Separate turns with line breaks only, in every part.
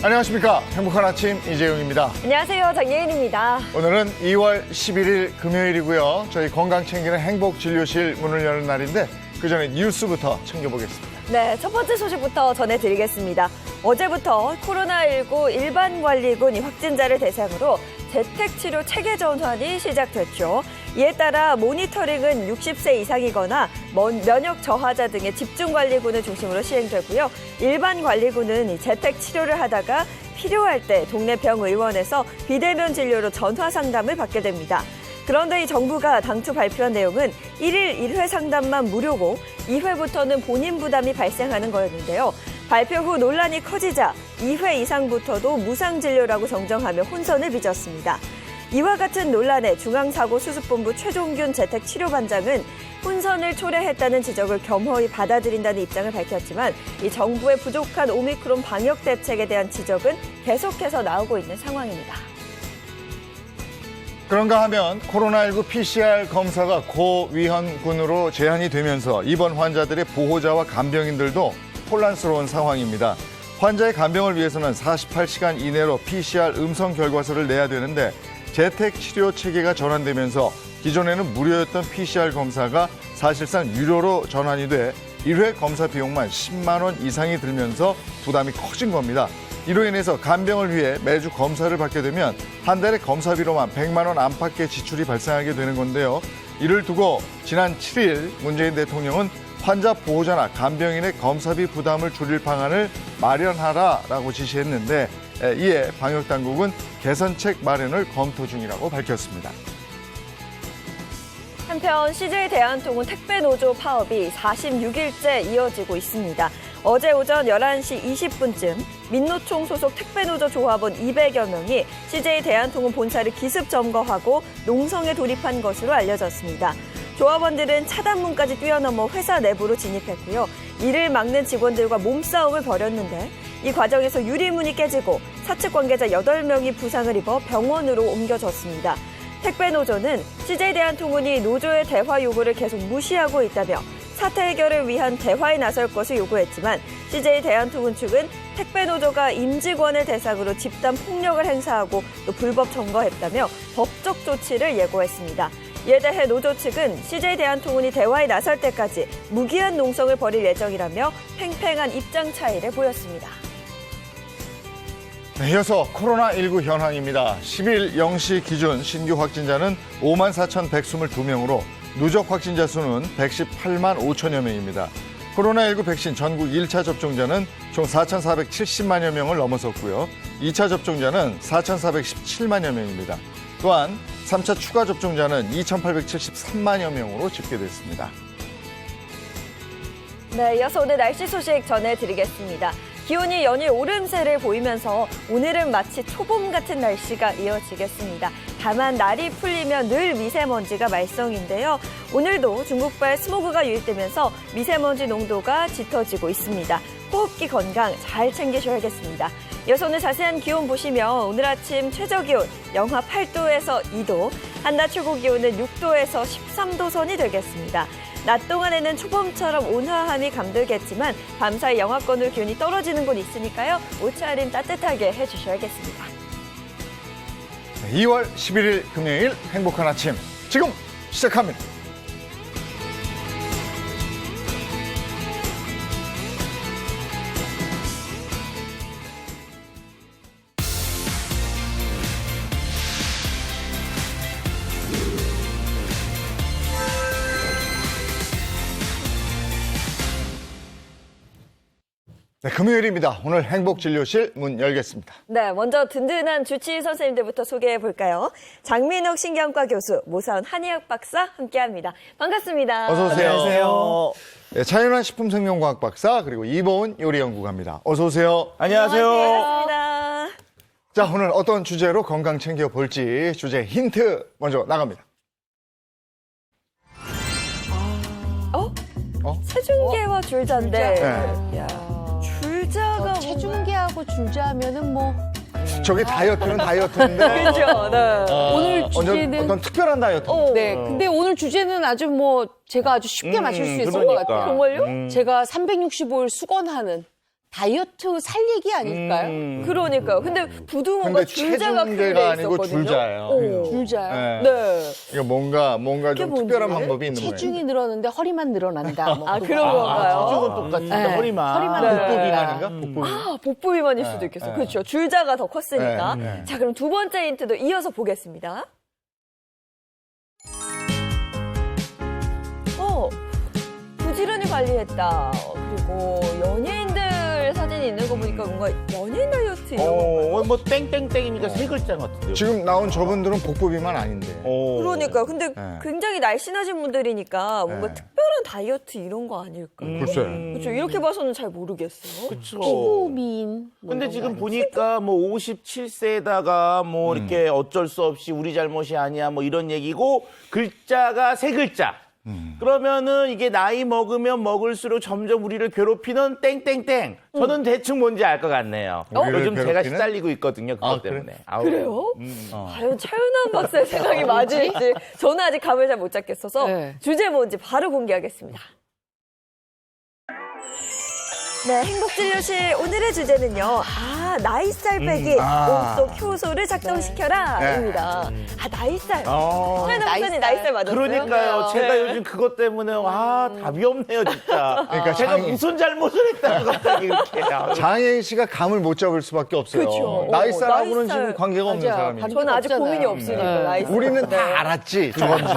안녕하십니까. 행복한 아침 이재용입니다.
안녕하세요. 장예은입니다.
오늘은 2월 11일 금요일이고요. 저희 건강 챙기는 행복진료실 문을 여는 날인데 그 전에 뉴스부터 챙겨보겠습니다.
네, 첫 번째 소식부터 전해드리겠습니다. 어제부터 코로나19 일반관리군 확진자를 대상으로 재택치료 체계 전환이 시작됐죠. 이에 따라 모니터링은 60세 이상이거나 면역 저하자 등의 집중관리군을 중심으로 시행되고요. 일반관리군은 재택치료를 하다가 필요할 때 동네 병의원에서 비대면 진료로 전화 상담을 받게 됩니다. 그런데 이 정부가 당초 발표한 내용은 1일 1회 상담만 무료고 2회부터는 본인 부담이 발생하는 거였는데요. 발표 후 논란이 커지자 2회 이상부터도 무상진료라고 정정하며 혼선을 빚었습니다. 이와 같은 논란에 중앙사고수습본부 최종균 재택치료반장은 혼선을 초래했다는 지적을 겸허히 받아들인다는 입장을 밝혔지만 이 정부의 부족한 오미크론 방역 대책에 대한 지적은 계속해서 나오고 있는 상황입니다.
그런가 하면 코로나19 PCR 검사가 고위험군으로 제한이 되면서 입원 환자들의 보호자와 간병인들도 혼란스러운 상황입니다. 환자의 간병을 위해서는 48시간 이내로 PCR 음성 결과서를 내야 되는데 재택치료 체계가 전환되면서 기존에는 무료였던 PCR 검사가 사실상 유료로 전환이 돼 1회 검사 비용만 10만 원 이상이 들면서 부담이 커진 겁니다. 이로 인해서 간병을 위해 매주 검사를 받게 되면 한 달에 검사비로만 100만 원 안팎의 지출이 발생하게 되는 건데요. 이를 두고 지난 7일 문재인 대통령은 환자 보호자나 간병인의 검사비 부담을 줄일 방안을 마련하라라고 지시했는데 이에 방역당국은 개선책 마련을 검토 중이라고 밝혔습니다.
한편 CJ대한통운 택배노조 파업이 46일째 이어지고 있습니다. 어제 오전 11시 20분쯤 민노총 소속 택배노조 조합원 200여 명이 CJ대한통운 본사를 기습 점거하고 농성에 돌입한 것으로 알려졌습니다. 조합원들은 차단문까지 뛰어넘어 회사 내부로 진입했고요. 이를 막는 직원들과 몸싸움을 벌였는데 이 과정에서 유리문이 깨지고 사측 관계자 8명이 부상을 입어 병원으로 옮겨졌습니다. 택배노조는 CJ대한통운이 노조의 대화 요구를 계속 무시하고 있다며 사태 해결을 위한 대화에 나설 것을 요구했지만 CJ대한통운 측은 택배노조가 임직원을 대상으로 집단 폭력을 행사하고 또 불법 점거했다며 법적 조치를 예고했습니다. 이에 대해 노조 측은 CJ대한통운이 대화에 나설 때까지 무기한 농성을 벌일 예정이라며 팽팽한 입장 차이를 보였습니다.
네, 이어서 코로나19 현황입니다. 10일 0시 기준 신규 확진자는 54,122명으로 누적 확진자 수는 118만 5천여 명입니다. 코로나19 백신 전국 1차 접종자는 총 4,470만여 명을 넘어섰고요. 2차 접종자는 4,417만여 명입니다. 또한 3차 추가 접종자는 2,873만여 명으로 집계됐습니다.
네, 이어서 오늘 날씨 소식 전해드리겠습니다. 기온이 연일 오름세를 보이면서 오늘은 마치 초봄 같은 날씨가 이어지겠습니다. 다만 날이 풀리면 늘 미세먼지가 말썽인데요. 오늘도 중국발 스모그가 유입되면서 미세먼지 농도가 짙어지고 있습니다. 호흡기 건강 잘 챙기셔야겠습니다. 이어서 오늘 자세한 기온 보시면 오늘 아침 최저기온 영하 8도에서 2도, 한낮 최고기온은 6도에서 13도 선이 되겠습니다. 낮 동안에는 초봄처럼 온화함이 감돌겠지만 밤사이 영하권으로 기온이 떨어지는 곳 있으니까요. 옷차림 따뜻하게 해주셔야겠습니다.
2월 11일 금요일 행복한 아침 지금 시작합니다. 네, 금요일입니다. 오늘 행복진료실 문 열겠습니다.
네, 먼저 든든한 주치의 선생님들부터 소개해 볼까요? 장민욱 신경과 교수, 모사원 한의학 박사 함께합니다. 반갑습니다.
어서 오세요.
안녕하세요.
네, 차윤환 식품생명과학 박사 그리고 이보은 요리연구가입니다. 어서 오세요.
안녕하세요.
반갑습니다.
자, 오늘 어떤 주제로 건강 챙겨볼지 주제 힌트 먼저 나갑니다.
체중계와 줄자인데
네.
야, 줄자가
체중계하고 줄자 하면은 뭐
저게 다이어트는 다이어트인데.
그렇죠. 네.
오늘 주제는
어떤 특별한 다이어트.
네, 근데 오늘 주제는 아주 뭐 제가 아주 쉽게 맞출 수 있을 것
그러니까.
같아요.
정말요?
제가 365일 수건하는 다이어트 살 얘기 아닐까요?
그러니까요. 근데 부등호가
근데
줄자가
체중계가
크게
아니고
있었거든요.
줄자예요.
오.
줄자요.
네.
네.
이거 뭔가 좀
뭔지?
특별한 방법이 있는 거예요.
체중이 늘었는데 허리만 늘어난다. 뭐
아, 그런 건가요?
체중은 똑같은데
네.
허리만.
허리만
네.
복부비만인가? 복부비.
아, 복부비만일 수도 있겠어요. 그렇죠. 줄자가 더 컸으니까.
네.
자, 그럼 두 번째 힌트도 이어서 보겠습니다. 부지런히 관리했다. 그리고 연예인들 사진이 있는 거 보니까 뭔가 연예인 다이어트 이런 거.
뭐 땡땡땡이니까 세 글자 같은데요.
지금 나온 저분들은 복부비만 아닌데.
그러니까 근데
네.
굉장히 날씬하신 분들이니까 뭔가
네.
특별한 다이어트 이런 거 아닐까?
글쎄.
그렇죠. 이렇게 봐서는 잘 모르겠어요.
그렇죠.
피부민. 뭐
근데
이런
지금
거
보니까 뭐 57세에다가 뭐 이렇게 어쩔 수 없이 우리 잘못이 아니야 뭐 이런 얘기고 글자가 세 글자. 그러면은 이게 나이 먹으면 먹을수록 점점 우리를 괴롭히는 땡땡땡. 저는 대충 뭔지 알 것 같네요.
우리를
요즘 제가
괴롭히는?
시달리고 있거든요. 그것
아, 그래?
때문에. 아우.
그래요? 과연 차윤환 박사의 생각이 맞을지 저는 아직 감을 잘 못 잡겠어서
네.
주제 뭔지 바로 공개하겠습니다. 네, 행복진료실 오늘의 주제는요. 나이살 빼기 몸속 효소를 작동시켜라
네.
입니다. 나이살.
어.
차윤환 박사님 나이살 맞았어요?
그러니까요. 제가
네.
요즘 그것 때문에 답이 없네요, 진짜.
그러니까
제가
장애-
무슨 잘못을 했다고 갑자기 이렇게.
장혜인 씨가 감을 못 잡을 수밖에 없어요.
그렇죠.
나이살하고는
나이살.
지금 관계가 없는
맞아요.
사람이니까.
저는 아직
없잖아요.
고민이 없으니까
네.
나이살.
우리는
네.
다 알았지, 저건지.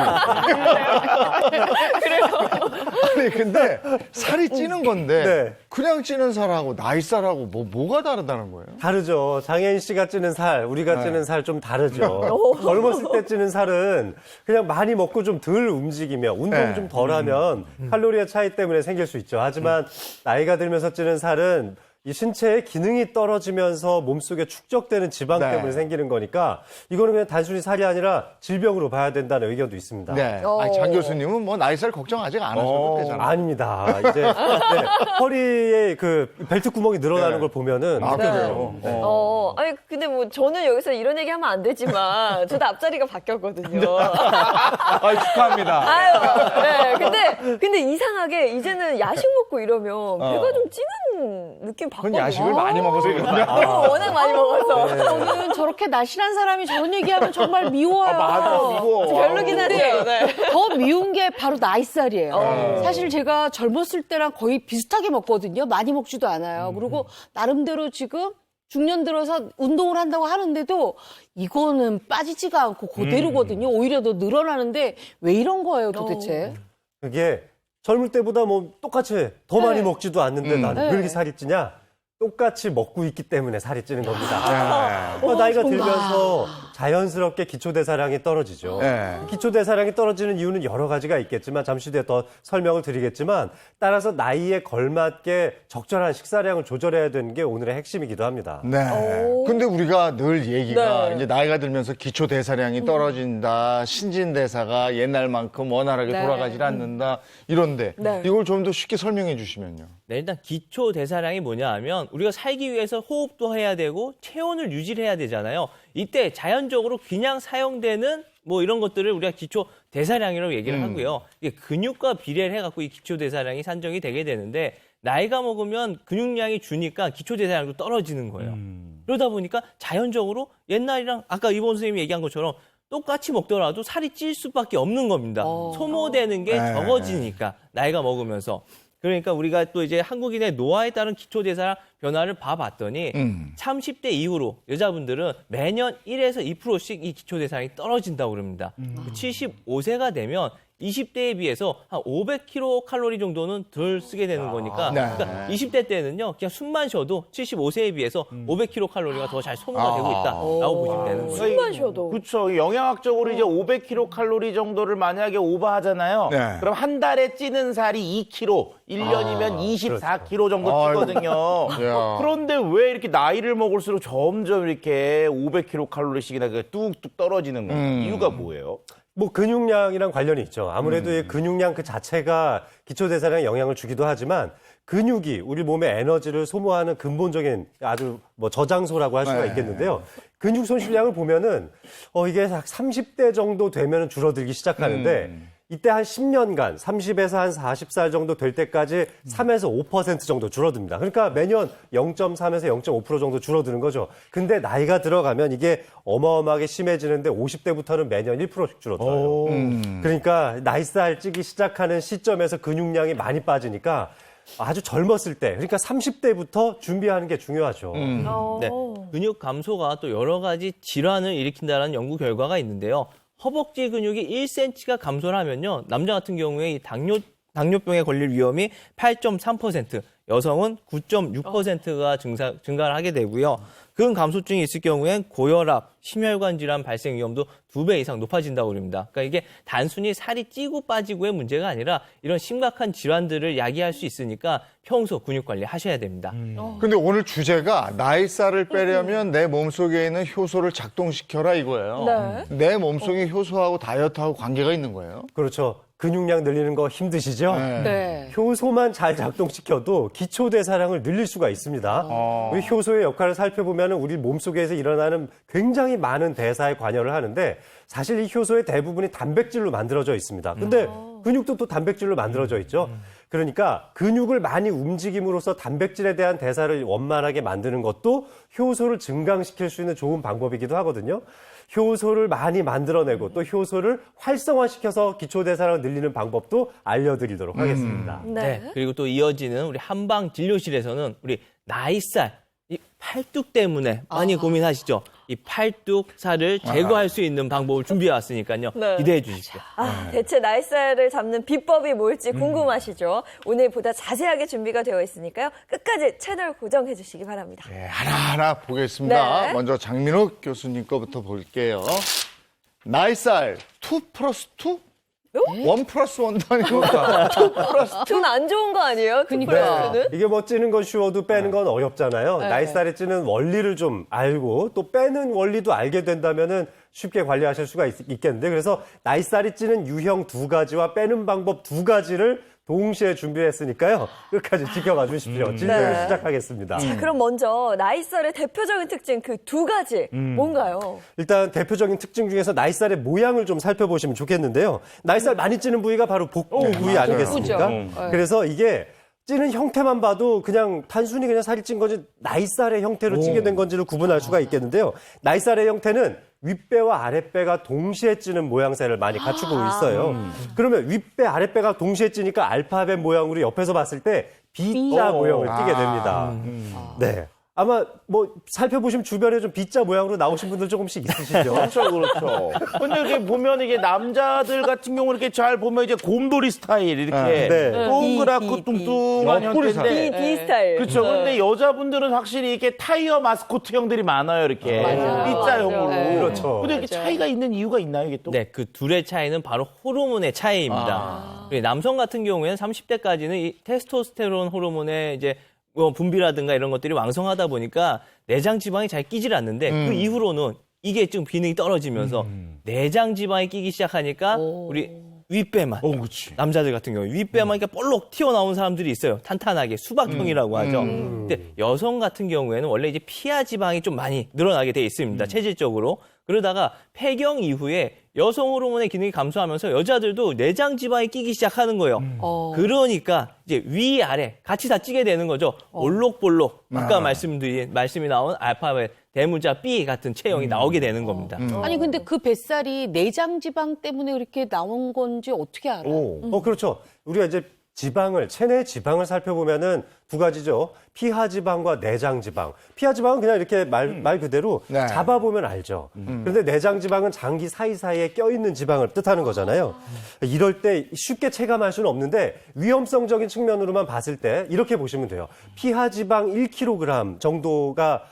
아니, 근데 살이 찌는 건데,
네.
그냥 찌는 살하고 나이살하고 뭐가 다르다는 거예요?
다르죠. 장혜인 씨가 찌는 살, 우리가 찌는 살 좀 다르죠. 젊었을 때 찌는 살은 그냥 많이 먹고 좀 덜 움직이며 운동
네.
좀 덜하면 칼로리의 차이 때문에 생길 수 있죠. 하지만 나이가 들면서 찌는 살은 이 신체의 기능이 떨어지면서 몸속에 축적되는 지방
네.
때문에 생기는 거니까 이거는 그냥 단순히 살이 아니라 질병으로 봐야 된다는 의견도 있습니다.
네. 아니, 장 교수님은 뭐 나이살 걱정 아직 안 하셔도 되잖아요.
아닙니다. 이제 허리에 그 벨트 구멍이 늘어나는
네.
걸 보면은
그래요?
아니 근데 뭐 저는 여기서 이런 얘기 하면 안 되지만 저도 앞자리가 바뀌었거든요.
축하합니다.
아유, 네. 근데 이상하게 이제는 야식 먹고 이러면 배가 좀 찌는 느낌
그건
받거든요.
야식을 많이 먹어서 그런가?
워낙 많이 먹어서.
저는 저렇게 날씬한 사람이 저런 얘기하면 정말 미워요.
맞아, 미워.
별로긴 하죠. 네.
더 미운 게 바로 나이살이에요. 사실 제가 젊었을 때랑 거의 비슷하게 먹거든요. 많이 먹지도 않아요. 그리고 나름대로 지금 중년 들어서 운동을 한다고 하는데도 이거는 빠지지가 않고 그대로거든요. 오히려 더 늘어나는데 왜 이런 거예요 도대체?
그게 젊을 때보다 뭐 똑같이 더 많이 먹지도 않는데 나는 왜 이렇게 살이 찌냐? 똑같이 먹고 있기 때문에 살이 찌는 겁니다. 나이가 들면서 자연스럽게 기초대사량이 떨어지죠.
네.
기초대사량이 떨어지는 이유는 여러 가지가 있겠지만 잠시 뒤에 더 설명을 드리겠지만 따라서 나이에 걸맞게 적절한 식사량을 조절해야 되는 게 오늘의 핵심이기도 합니다.
네. 근데 우리가 늘 얘기가
네.
이제 나이가 들면서 기초 대사량이 떨어진다, 신진대사가 옛날만큼 원활하게
네.
돌아가질 않는다, 이런데
네.
이걸 좀 더 쉽게 설명해 주시면요.
네, 일단 기초 대사량이 뭐냐 하면 우리가 살기 위해서 호흡도 해야 되고 체온을 유지를 해야 되잖아요. 이때 자연적으로 그냥 사용되는 뭐 이런 것들을 우리가 기초 대사량이라고 얘기를 하고요. 이게 근육과 비례를 해갖고 이 기초 대사량이 산정이 되게 되는데 나이가 먹으면 근육량이 주니까 기초 대사량도 떨어지는 거예요. 그러다 보니까 자연적으로 옛날이랑 아까 이본 선생님이 얘기한 것처럼 똑같이 먹더라도 살이 찔 수밖에 없는 겁니다. 소모되는 게
네.
적어지니까 나이가 먹으면서. 그러니까 우리가 또 이제 한국인의 노화에 따른 기초대사량 변화를 봐봤더니 30대 이후로 여자분들은 매년 1에서 2%씩 이 기초대사량이 떨어진다고 그럽니다. 75세가 되면 20대에 비해서 한 500kcal 정도는 덜 쓰게 되는 거니까
네.
그러니까 20대 때는요 그냥 숨만 쉬어도 75세에 비해서 500kcal가 더 잘 소모가 되고 있다라고 보시면 되는 거예요.
숨만 쉬어도.
그렇죠. 영양학적으로 이제 500kcal 정도를 만약에 오버하잖아요.
네.
그럼 한 달에 찌는 살이 2kg, 1년이면 24kg 정도 찌거든요.
야.
그런데 왜 이렇게 나이를 먹을수록 점점 이렇게 500kcal씩이나 뚝뚝 떨어지는 거예요? 이유가 뭐예요?
뭐 근육량이랑 관련이 있죠. 아무래도 이 근육량 그 자체가 기초대사량에 영향을 주기도 하지만 근육이 우리 몸의 에너지를 소모하는 근본적인 아주 뭐 저장소라고 할 수가 있겠는데요. 근육 손실량을 보면은 이게 30대 정도 되면 줄어들기 시작하는데 이때 한 10년간 30에서 한 40살 정도 될 때까지 3에서 5% 정도 줄어듭니다. 그러니까 매년 0.3에서 0.5% 정도 줄어드는 거죠. 근데 나이가 들어가면 이게 어마어마하게 심해지는데 50대부터는 매년 1%씩 줄어들어요. 그러니까 나이살 찌기 시작하는 시점에서 근육량이 많이 빠지니까 아주 젊었을 때, 그러니까 30대부터 준비하는 게 중요하죠.
네, 근육 감소가 또 여러 가지 질환을 일으킨다는 연구 결과가 있는데요. 허벅지 근육이 1cm가 감소를 하면요. 남자 같은 경우에 이 당뇨병에 걸릴 위험이 8.3%, 여성은 9.6%가 증가를 하게 되고요. 근 감소증이 있을 경우엔 고혈압, 심혈관 질환 발생 위험도 2배 이상 높아진다고 합니다. 그러니까 이게 단순히 살이 찌고 빠지고의 문제가 아니라 이런 심각한 질환들을 야기할 수 있으니까 평소 근육 관리 하셔야 됩니다.
근데 오늘 주제가 나이살을 빼려면 내 몸속에 있는 효소를 작동시켜라 이거예요.
네.
내 몸속에 효소하고 다이어트하고 관계가 있는 거예요?
그렇죠. 근육량 늘리는 거 힘드시죠?
네.
효소만 잘 작동시켜도 기초대사량을 늘릴 수가 있습니다. 우리 효소의 역할을 살펴보면 우리 몸속에서 일어나는 굉장히 많은 대사에 관여를 하는데 사실 이 효소의 대부분이 단백질로 만들어져 있습니다. 근데 근육도 또 단백질로 만들어져 있죠. 그러니까 근육을 많이 움직임으로써 단백질에 대한 대사를 원만하게 만드는 것도 효소를 증강시킬 수 있는 좋은 방법이기도 하거든요. 효소를 많이 만들어내고 또 효소를 활성화시켜서 기초대사량을 늘리는 방법도 알려드리도록 하겠습니다.
네.
네, 그리고 또 이어지는 우리 한방 진료실에서는 우리 나이살, 이 팔뚝 때문에 많이 고민하시죠? 이 팔뚝 살을 제거할 수 있는 방법을 준비해 왔으니까요.
네.
기대해 주십시오.
대체 나이살을 잡는 비법이 뭘지 궁금하시죠? 오늘 보다 자세하게 준비가 되어 있으니까요. 끝까지 채널 고정해 주시기 바랍니다.
네, 하나하나 보겠습니다.
네.
먼저 장민욱 교수님 거부터 볼게요. 나이살 2+2? 1+1도 아니고 2+2?
좀 안 좋은 거 아니에요?
그러니까.
는
이게 뭐 찌는 건 쉬워도 빼는 건 어렵잖아요. 나이살에 찌는 원리를 좀 알고 또 빼는 원리도 알게 된다면은 쉽게 관리하실 수가 있겠는데 그래서 나이살이 찌는 유형 2가지와 빼는 방법 2가지를 동시에 준비했으니까요. 끝까지 지켜봐 주십시오. 진료를
네.
시작하겠습니다.
자, 그럼 먼저 나이살의 대표적인 특징 그 2가지 뭔가요?
일단 대표적인 특징 중에서 나이살의 모양을 좀 살펴보시면 좋겠는데요. 나이살 많이 찌는 부위가 바로 복부 부위 아니겠습니까? 그래서 이게 찌는 형태만 봐도 그냥 단순히 그냥 살이 찐 건지 나이살의 형태로 찌게 된 건지를 구분할 수가 있겠는데요. 나이살의 형태는 윗배와 아랫배가 동시에 찌는 모양새를 많이 갖추고 있어요. 그러면 윗배, 아랫배가 동시에 찌니까 알파벳 모양으로 옆에서 봤을 때 B자 모양을 띠게 됩니다. 네. 아마 뭐 살펴보시면 주변에 좀 B자 모양으로 나오신 분들 조금씩 있으시죠?
그렇죠, 그렇죠. 근데 이렇게 보면 이게 남자들 같은 경우는 이렇게 잘 보면 이제 곰돌이 스타일 이렇게
네.
동그랗고 뚱뚱한
옆구리
형태인데.
B 스타일.
그렇죠. 근데 여자분들은 확실히 이렇게 타이어 마스코트형들이 많아요, 이렇게. B자형으로.
네.
그렇죠.
근데 이렇게 차이가 있는 이유가 있나요, 이게 또?
네, 그 둘의 차이는 바로 호르몬의 차이입니다. 우리 남성 같은 경우에는 30대까지는 이 테스토스테론 호르몬의 이제 분비라든가 이런 것들이 왕성하다 보니까 내장 지방이 잘 끼질 않는데 그 이후로는 이게 좀 기능이 떨어지면서 내장 지방이 끼기 시작하니까 우리 윗배만 남자들 같은 경우에 윗배만 이렇게 볼록 튀어나온 사람들이 있어요. 탄탄하게 수박형이라고 하죠. 근데 여성 같은 경우에는 원래 이제 피하 지방이 좀 많이 늘어나게 돼 있습니다. 체질적으로. 그러다가 폐경 이후에 여성 호르몬의 기능이 감소하면서 여자들도 내장 지방이 끼기 시작하는 거예요. 그러니까 이제 위아래 같이 다 찌게 되는 거죠. 올록볼록 아까 말씀이 나온 알파벳 대문자 B 같은 체형이 나오게 되는 겁니다.
아니 근데 그 뱃살이 내장 지방 때문에 그렇게 나온 건지 어떻게 알아요?
그렇죠. 우리가 이제 지방을, 체내 지방을 살펴보면은 2가지죠. 피하 지방과 내장 지방. 피하 지방은 그냥 이렇게 말 그대로
네.
잡아보면 알죠. 그런데 내장 지방은 장기 사이사이에 껴있는 지방을 뜻하는 거잖아요. 이럴 때 쉽게 체감할 수는 없는데 위험성적인 측면으로만 봤을 때 이렇게 보시면 돼요. 피하 지방 1kg 정도가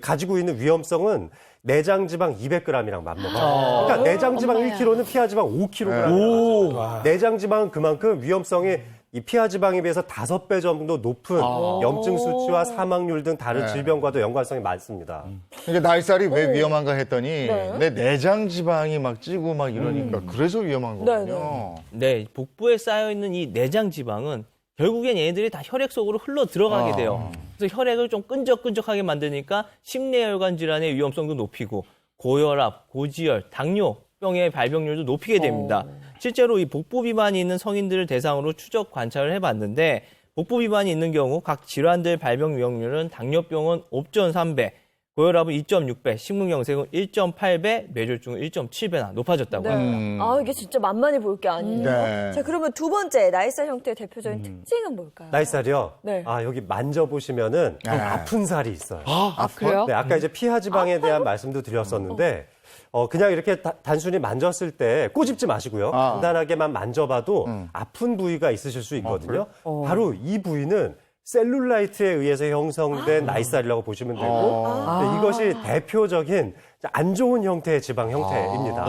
가지고 있는 위험성은 내장 지방 200g이랑 맞먹어요. 그러니까 내장 지방 1kg는 피하 지방 5kg. 내장 지방은 그만큼 위험성이 이 피하 지방에 비해서 5배 정도 높은 염증 수치와 사망률 등 다른 질병과도 연관성이 많습니다.
그러니까 나이살이 왜 위험한가 했더니 내 내장 지방이 막 찌고 막 이러니까 그래서 위험한 거군요.
네, 복부에 쌓여 있는 이 내장 지방은 결국엔 얘네들이 다 혈액 속으로 흘러 들어가게 돼요. 그래서 혈액을 좀 끈적끈적하게 만드니까 심내혈관 질환의 위험성도 높이고 고혈압, 고지혈, 당뇨병의 발병률도 높이게 됩니다. 실제로 이 복부 비만이 있는 성인들을 대상으로 추적 관찰을 해봤는데 복부 비만이 있는 경우 각 질환들 발병 위험률은 당뇨병은 5.3배, 고혈압은 2.6배, 심근경색은 1.8배, 뇌졸중은 1.7배나 높아졌다고 합니다.
아, 이게 진짜 만만히 볼 게 아니에요.
네.
자, 그러면 두 번째 나이살 형태의 대표적인 특징은 뭘까요?
나이살이요?
네.
여기 만져보시면은 좀 아픈 살이 있어요.
아, 그래요?
네, 아까 이제 피하 지방에 대한 말씀도 드렸었는데, 그냥 이렇게 단순히 만졌을 때 꼬집지 마시고요. 간단하게만 만져봐도 아픈 부위가 있으실 수 있거든요. 바로 이 부위는 셀룰라이트에 의해서 형성된 나이살이라고 보시면 되고, 네, 이것이 대표적인 안 좋은 형태의 지방 형태입니다.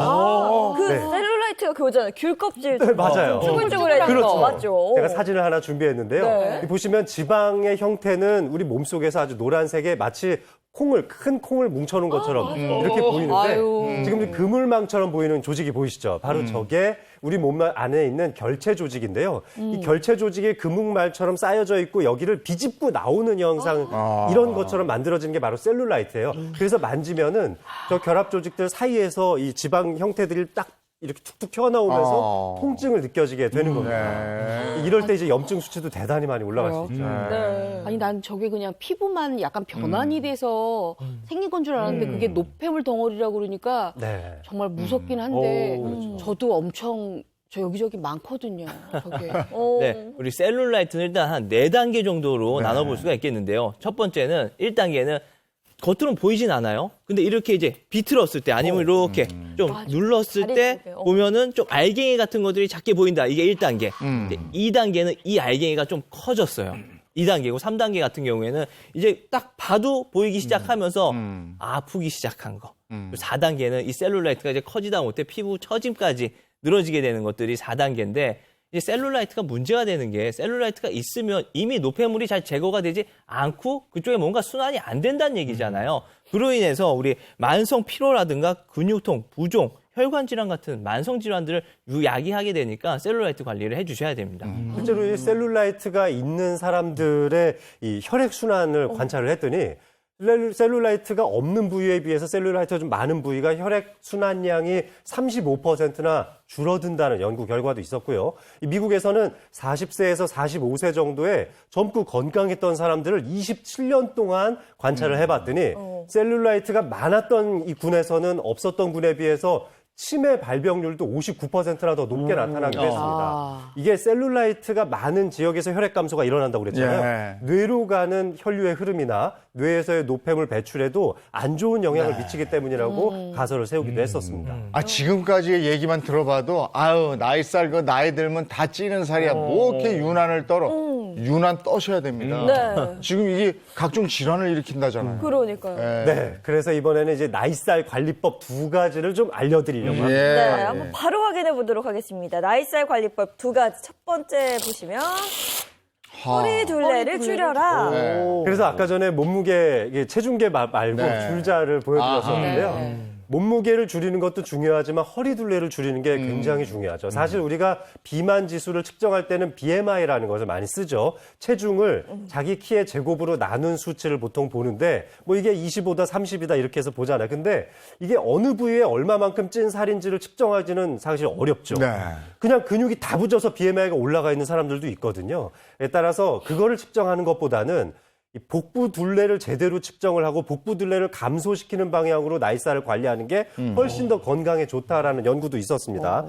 그
네.
셀룰라이트가 그거잖아요. 귤 껍질.
네, 맞아요.
쭈글쭈글한
그렇죠.
거 맞죠?
제가 사진을 하나 준비했는데요.
네.
여기 보시면 지방의 형태는 우리 몸속에서 아주 노란색의 마치 큰 콩을 뭉쳐놓은 것처럼 이렇게 보이는데
아유.
지금 그물망처럼 보이는 조직이 보이시죠? 바로 저게 우리 몸 안에 있는 결체 조직인데요. 이 결체 조직이 그묵말처럼 쌓여져 있고 여기를 비집고 나오는 현상 이런 것처럼 만들어지는 게 바로 셀룰라이트예요. 그래서 만지면은 저 결합 조직들 사이에서 이 지방 형태들이 딱 이렇게 툭툭 튀어나오면서 통증을 느껴지게 되는 겁니다. 이럴 때 이제 염증 수치도 대단히 많이 올라갈 수 있죠.
네.
아니, 난 저게 그냥 피부만 약간 변환이 돼서 생긴 건 줄 알았는데 그게 노폐물 덩어리라고 그러니까
네.
정말 무섭긴 한데
그렇죠.
저도 엄청 저 여기저기 많거든요. 저게.
네, 우리 셀룰라이트는 일단 한 4단계 정도로 나눠볼 수가 있겠는데요. 첫 번째는 1단계는 겉으로는 보이진 않아요. 근데 이렇게 이제 비틀었을 때 아니면 이렇게 좀 눌렀을
다리
때
쪽에,
보면은 좀 알갱이 같은 것들이 작게 보인다. 이게 1단계. 근데 2단계는 이 알갱이가 좀 커졌어요. 2단계고 3단계 같은 경우에는 이제 딱 봐도 보이기 시작하면서 아프기 시작한 거. 4단계는 이 셀룰라이트가 이제 커지다 못해 피부 처짐까지 늘어지게 되는 것들이 4단계인데 이제 셀룰라이트가 문제가 되는 게 셀룰라이트가 있으면 이미 노폐물이 잘 제거가 되지 않고 그쪽에 뭔가 순환이 안 된다는 얘기잖아요. 그로 인해서 우리 만성 피로라든가 근육통, 부종, 혈관 질환 같은 만성 질환들을 야기하게 되니까 셀룰라이트 관리를 해주셔야 됩니다.
실제로 이 셀룰라이트가 있는 사람들의 이 혈액 순환을 관찰을 했더니 셀룰라이트가 없는 부위에 비해서 셀룰라이트가 좀 많은 부위가 혈액 순환량이 35%나 줄어든다는 연구 결과도 있었고요. 이 미국에서는 40세에서 45세 정도의 젊고 건강했던 사람들을 27년 동안 관찰을 해봤더니 셀룰라이트가 많았던 이 군에서는 없었던 군에 비해서 치매 발병률도 59%나 더 높게 나타나기도 했습니다. 이게 셀룰라이트가 많은 지역에서 혈액 감소가 일어난다고 그랬잖아요. 뇌로 가는 혈류의 흐름이나 뇌에서의 노폐물 배출에도 안 좋은 영향을 미치기 때문이라고 가설을 세우기도 했었습니다.
지금까지의 얘기만 들어봐도 아유 나이살 그 나이 들면 다 찌는 살이야. 뭐 이렇게 유난을 떨어. 유난 떠셔야 됩니다.
네.
지금 이게 각종 질환을 일으킨다잖아요.
그러니까요.
네, 그래서 이번에는 이제 나이살 관리법 2가지를 좀 알려드리려고 합니다.
네, 한번 바로 확인해 보도록 하겠습니다. 나이살 관리법 2가지. 첫 번째 보시면 허리 둘레를 줄여라.
그래서 아까 전에 몸무게, 이게 체중계 말고
네.
줄자를 보여드렸었는데요. 몸무게를 줄이는 것도 중요하지만 허리 둘레를 줄이는 게 굉장히 중요하죠. 사실 우리가 비만 지수를 측정할 때는 BMI라는 것을 많이 쓰죠. 체중을 자기 키의 제곱으로 나눈 수치를 보통 보는데 뭐 이게 25다 30이다 이렇게 해서 보잖아요. 근데 이게 어느 부위에 얼마만큼 찐 살인지를 측정하기는 사실 어렵죠.
네.
그냥 근육이 다 붙어서 BMI가 올라가 있는 사람들도 있거든요. 따라서 그거를 측정하는 것보다는 이 복부 둘레를 제대로 측정을 하고 복부 둘레를 감소시키는 방향으로 나이살을 관리하는 게 훨씬 더 건강에 좋다라는 연구도 있었습니다.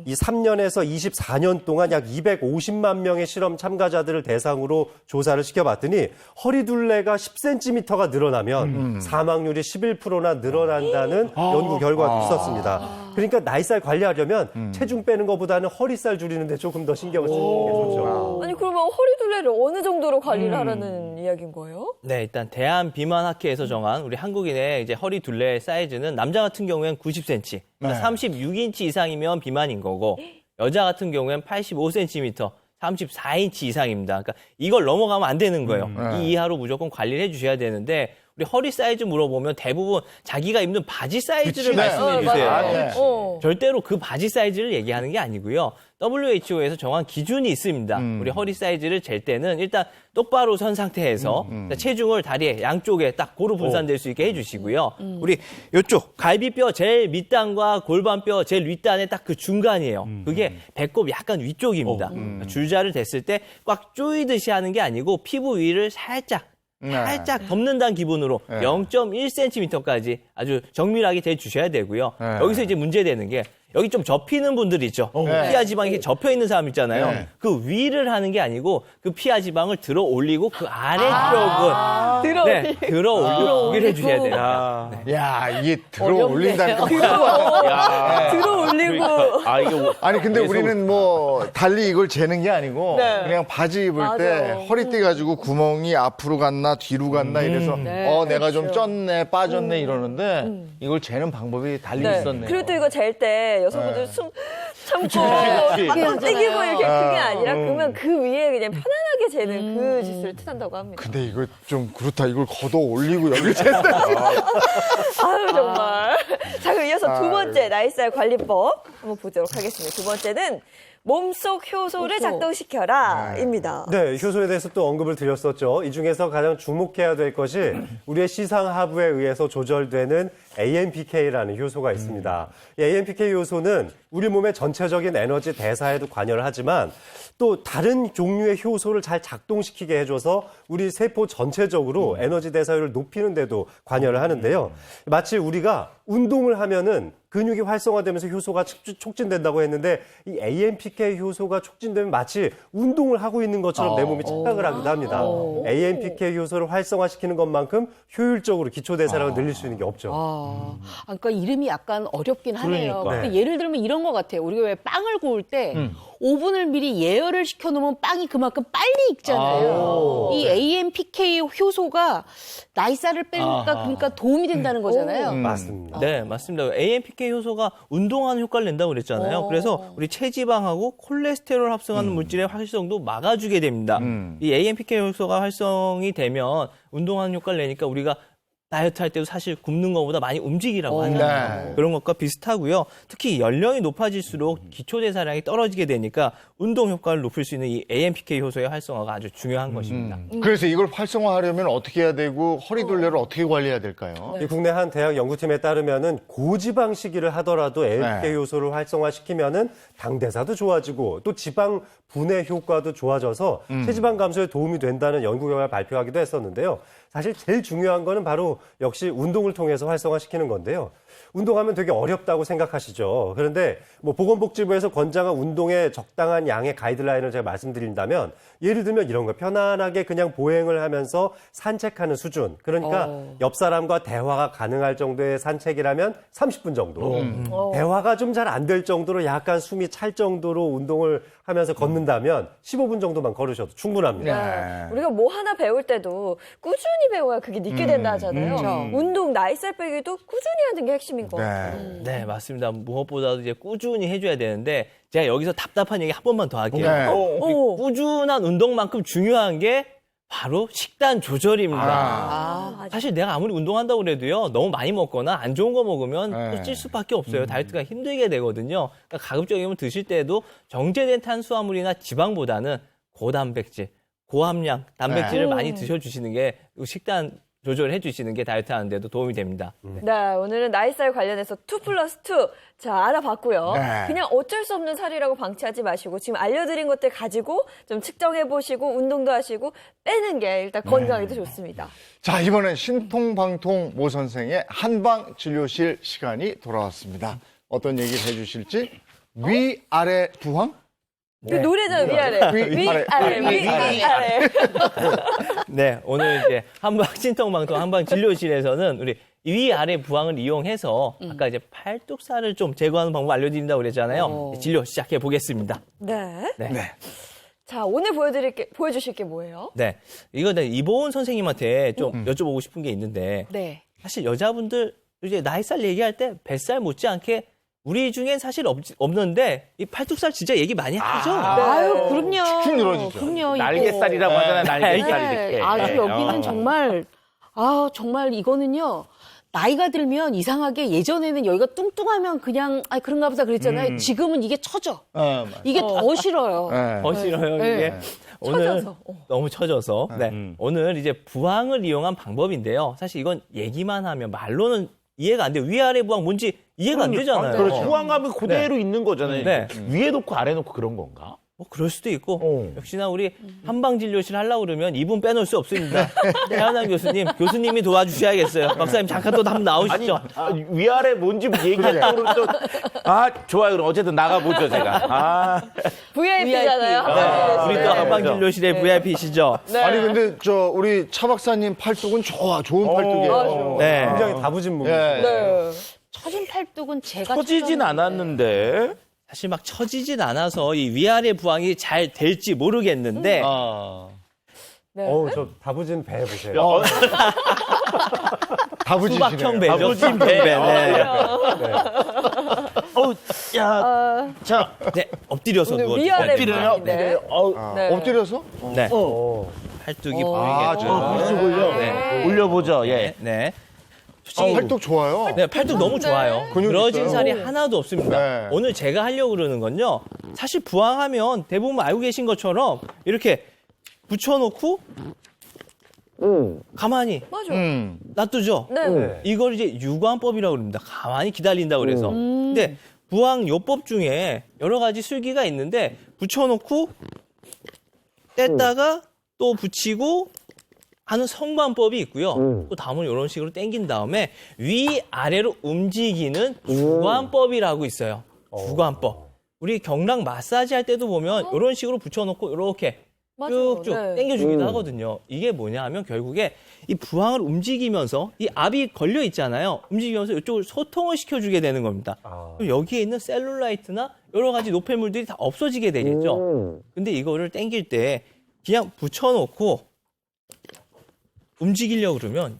이 3년에서 24년 동안 약 250만 명의 실험 참가자들을 대상으로 조사를 시켜봤더니 허리 둘레가 10cm가 늘어나면 사망률이 11%나 늘어난다는 연구 결과도 있었습니다. 그러니까 나이살 관리하려면 체중 빼는 것보다는 허리살 줄이는 데 조금 더 신경을 쓰는 게 좋죠.
아니 그러면 허리 둘레를 어느 정도로 관리를 하라는 이야기인 거예요?
네, 일단 대한비만학회에서 정한 우리 한국인의 이제 허리 둘레 사이즈는 남자 같은 경우엔 90cm, 그러니까 36인치 이상이면 비만인 거고 여자 같은 경우엔 85cm, 34인치 이상입니다. 그러니까 이걸 넘어가면 안 되는 거예요. 이 이하로 무조건 관리를 해주셔야 되는데 우리 허리 사이즈 물어보면 대부분 자기가 입는 바지 사이즈를 말씀해 주세요.
맞아요.
절대로 그 바지 사이즈를 얘기하는 게 아니고요. WHO에서 정한 기준이 있습니다. 우리 허리 사이즈를 잴 때는 일단 똑바로 선 상태에서 체중을 다리에 양쪽에 딱 고루 분산될 수 있게 해주시고요. 우리 이쪽 갈비뼈 제일 밑단과 골반뼈 제일 윗단의 딱 그 중간이에요. 그게 배꼽 약간 위쪽입니다. 줄자를 댔을 때 꽉 조이듯이 하는 게 아니고 피부 위를 살짝 덮는다는 기분으로 0.1cm까지 아주 정밀하게 재주셔야 되고요. 여기서 이제 문제되는 게 여기 좀 접히는 분들 있죠. 피하 지방이 이렇게 접혀 있는 사람 있잖아요. 그 위를 하는 게 아니고 그 피하 지방을 들어 올리고 그 아래쪽은 들어 올리기를 해주셔야 됩니다.
야, 이게 들어 올린다니까.
들어 올리고.
아니, 근데 우리는 뭐, 달리 이걸 재는 게 아니고, 그냥 바지 입을 때 허리띠 가지고 구멍이 앞으로 갔나, 뒤로 갔나 이래서, 내가 좀 쪘네, 빠졌네 이러는데, 이걸 재는 방법이 달리 있었네요.
그리고 또 이거 잴 때 여성분들 숨 참고 막 땡기고 이렇게 그게 아니라 그러면 그 위에 그냥 편안하게 재는 그 짓을 뜻한다고 합니다.
근데 이거 좀 그렇다. 이걸 걷어 올리고 여기 잰다.
아유 정말. 자 그럼 이어서 두 번째 나이살 관리법 한번 보도록 하겠습니다. 두 번째는 몸속 효소를 작동시켜라입니다.
네, 효소에 대해서 또 언급을 드렸었죠. 이 중에서 가장 주목해야 될 것이 우리의 시상 하부에 의해서 조절되는 AMPK라는 효소가 있습니다. 이 AMPK 효소는 우리 몸의 전체적인 에너지 대사에도 관여를 하지만 또 다른 종류의 효소를 잘 작동시키게 해줘서 우리 세포 전체적으로 에너지 대사율을 높이는 데도 관여를 하는데요. 마치 우리가 운동을 하면은 근육이 활성화되면서 효소가 촉진된다고 했는데 이 AMPK 효소가 촉진되면 마치 운동을 하고 있는 것처럼 내 몸이 착각을 하기도 합니다. AMPK 효소를 활성화시키는 것만큼 효율적으로 기초대사량을 늘릴 수 있는 게 없죠.
그러니까 이름이 약간 어렵긴 하네요.
그러니까.
근데 예를 들면 이런 것 같아요. 우리가 왜 빵을 구울 때 오븐을 미리 예열을 시켜놓으면 빵이 그만큼 빨리 익잖아요. 이 AMPK 효소가 나이살을 빼니까 그러니까 도움이 된다는 거잖아요.
맞습니다.
네, 맞습니다. AMPK 효소가 운동하는 효과를 낸다고 그랬잖아요. 그래서 우리 체지방하고 콜레스테롤 합성하는 물질의 활성도 막아주게 됩니다. 이 AMPK 효소가 활성이 되면 운동하는 효과를 내니까 우리가 다이어트 할 때도 사실 굶는 것보다 많이 움직이라고 하잖아요. 그런 것과 비슷하고요. 특히 연령이 높아질수록 기초대사량이 떨어지게 되니까 운동 효과를 높일 수 있는 이 AMPK 효소의 활성화가 아주 중요한 것입니다.
그래서 이걸 활성화하려면 어떻게 해야 되고 허리둘레를 어떻게 관리해야 될까요?
이 국내 한 대학 연구팀에 따르면은 고지방 식이를 하더라도 AMPK 효소를 활성화시키면은 당대사도 좋아지고 또 지방 분해 효과도 좋아져서 체지방 감소에 도움이 된다는 연구 결과를 발표하기도 했었는데요. 사실 제일 중요한 거는 바로 역시 운동을 통해서 활성화시키는 건데요. 운동하면 되게 어렵다고 생각하시죠. 그런데 뭐 보건복지부에서 권장한 운동의 적당한 양의 가이드라인을 제가 말씀드린다면 예를 들면 이런 거 편안하게 그냥 보행을 하면서 산책하는 수준. 그러니까 옆 사람과 대화가 가능할 정도의 산책이라면 30분 정도. 대화가 좀 잘 안 될 정도로 약간 숨이 찰 정도로 운동을 하면서 걷는다면 15분 정도만 걸으셔도 충분합니다.
우리가 뭐 하나 배울 때도 꾸준히 배워야 그게 믿게 된다 하잖아요. 운동, 나이살 빼기도 꾸준히 하는 게 핵심인 것 같아요.
네, 맞습니다. 무엇보다도 이제 꾸준히 해줘야 되는데 제가 여기서 답답한 얘기 한 번만 더 할게요. 우리 꾸준한 운동만큼 중요한 게 바로 식단 조절입니다. 사실 내가 아무리 운동한다고 그래도요, 너무 많이 먹거나 안 좋은 거 먹으면 또 찔 수밖에 없어요. 다이어트가 힘들게 되거든요. 그러니까 가급적이면 드실 때도 정제된 탄수화물이나 지방보다는 고단백질, 고함량 단백질을 많이 드셔주시는 게 식단 조절해 주시는 게 다이어트 하는 데도 도움이 됩니다.
네, 오늘은 나이살 관련해서 2+2 자 알아봤고요. 그냥 어쩔 수 없는 살이라고 방치하지 마시고 지금 알려드린 것들 가지고 좀 측정해보시고 운동도 하시고 빼는 게 일단 건강에도 좋습니다.
자, 이번엔 신통방통 모 선생의 한방 진료실 시간이 돌아왔습니다. 어떤 얘기를 해주실지 위아래 부황?
그 노래잖아요, 위아래. 위아래.
네, 오늘 이제 한방 신통방통 한방 진료실에서는 우리 위아래 부항을 이용해서 아까 이제 팔뚝살을 좀 제거하는 방법 알려드린다고 그랬잖아요. 진료 시작해 보겠습니다.
네.
네.
자, 오늘 보여주실 게 뭐예요?
네, 이거 이보은 선생님한테 좀 여쭤보고 싶은 게 있는데
네.
사실 여자분들 이제 나이살 얘기할 때 뱃살 못지않게 우리 중엔 사실 없는데 이 팔뚝살 진짜 얘기 많이 하죠.
아유, 그럼요.
축 늘어지죠.
그럼요. 이거.
날개살이라고 하잖아요. 날개살
네.
이렇게.
아주 여기는 정말 정말 이거는요. 나이가 들면 이상하게 예전에는 여기가 뚱뚱하면 그냥 그런가 보다 그랬잖아요. 지금은 이게 처져.
맞아요.
이게 더 싫어요.
네.
더 싫어요, 이게.
네.
오늘
처져서.
너무 처져서. 네. 오늘 이제 부항을 이용한 방법인데요. 사실 이건 얘기만 하면 말로는 이해가 안 돼요. 위아래 부항 뭔지 이해가 안 되잖아요.
그렇죠. 부항감이 그대로 있는 거잖아요.
네.
위에 놓고 아래 놓고 그런 건가?
뭐 그럴 수도 있고 역시나 우리 한방진료실 하려고 그러면 이분 빼놓을 수 없습니다. 태연한 교수님이 도와주셔야겠어요. 박사님 잠깐 또 한번 나오시죠.
위아래 뭔지 얘기하려고 또 좋아요. 그럼 어쨌든 나가보죠 제가.
VIP잖아요.
우리 또 한방진료실의 VIP시죠.
아니 근데 우리 차 박사님 팔뚝은 좋은 팔뚝이에요.
네.
굉장히 다부진 몸이.
네.
처진 팔뚝은 제가
처지진 않았는데.
사실 막 처지진 않아서 이 위아래 부항이 잘 될지 모르겠는데
저 다부진 배 보세요.
다부지시네요.
수박형 배죠. 수박형 배. 네.
자,
네, 엎드려서
오늘
누워주세요.
위아래
엎드려요?
부항인데. 네.
엎드려서?
네. 팔뚝이
제가.
보이겠죠. 네.
올려보죠. 예.
네.
팔뚝 좋아요.
네, 팔뚝 너무 좋아요.
근육
늘어진
있어요.
살이 하나도 없습니다.
네.
오늘 제가 하려고 그러는 건요. 사실 부항하면 대부분 알고 계신 것처럼 이렇게 붙여놓고 가만히
맞아.
놔두죠.
네.
네.
이걸 이제 유관법이라고 그럽니다. 가만히 기다린다고 그래서. 근데 부항 요법 중에 여러 가지 술기가 있는데 붙여놓고 뗐다가 또 붙이고 하는 성관법이 있고요. 또 다음은 이런 식으로 당긴 다음에 위아래로 움직이는 주관법이라고 있어요. 주관법. 우리 경락 마사지 할 때도 보면 이런 식으로 붙여놓고 이렇게
맞아요.
쭉쭉
네.
당겨주기도 하거든요. 이게 뭐냐 하면 결국에 이 부항을 움직이면서 이 압이 걸려 있잖아요. 움직이면서 이쪽을 소통을 시켜주게 되는 겁니다. 그럼 여기에 있는 셀룰라이트나 여러 가지 노폐물들이 다 없어지게 되겠죠. 근데 이거를 당길 때 그냥 붙여놓고 움직이려고 그러면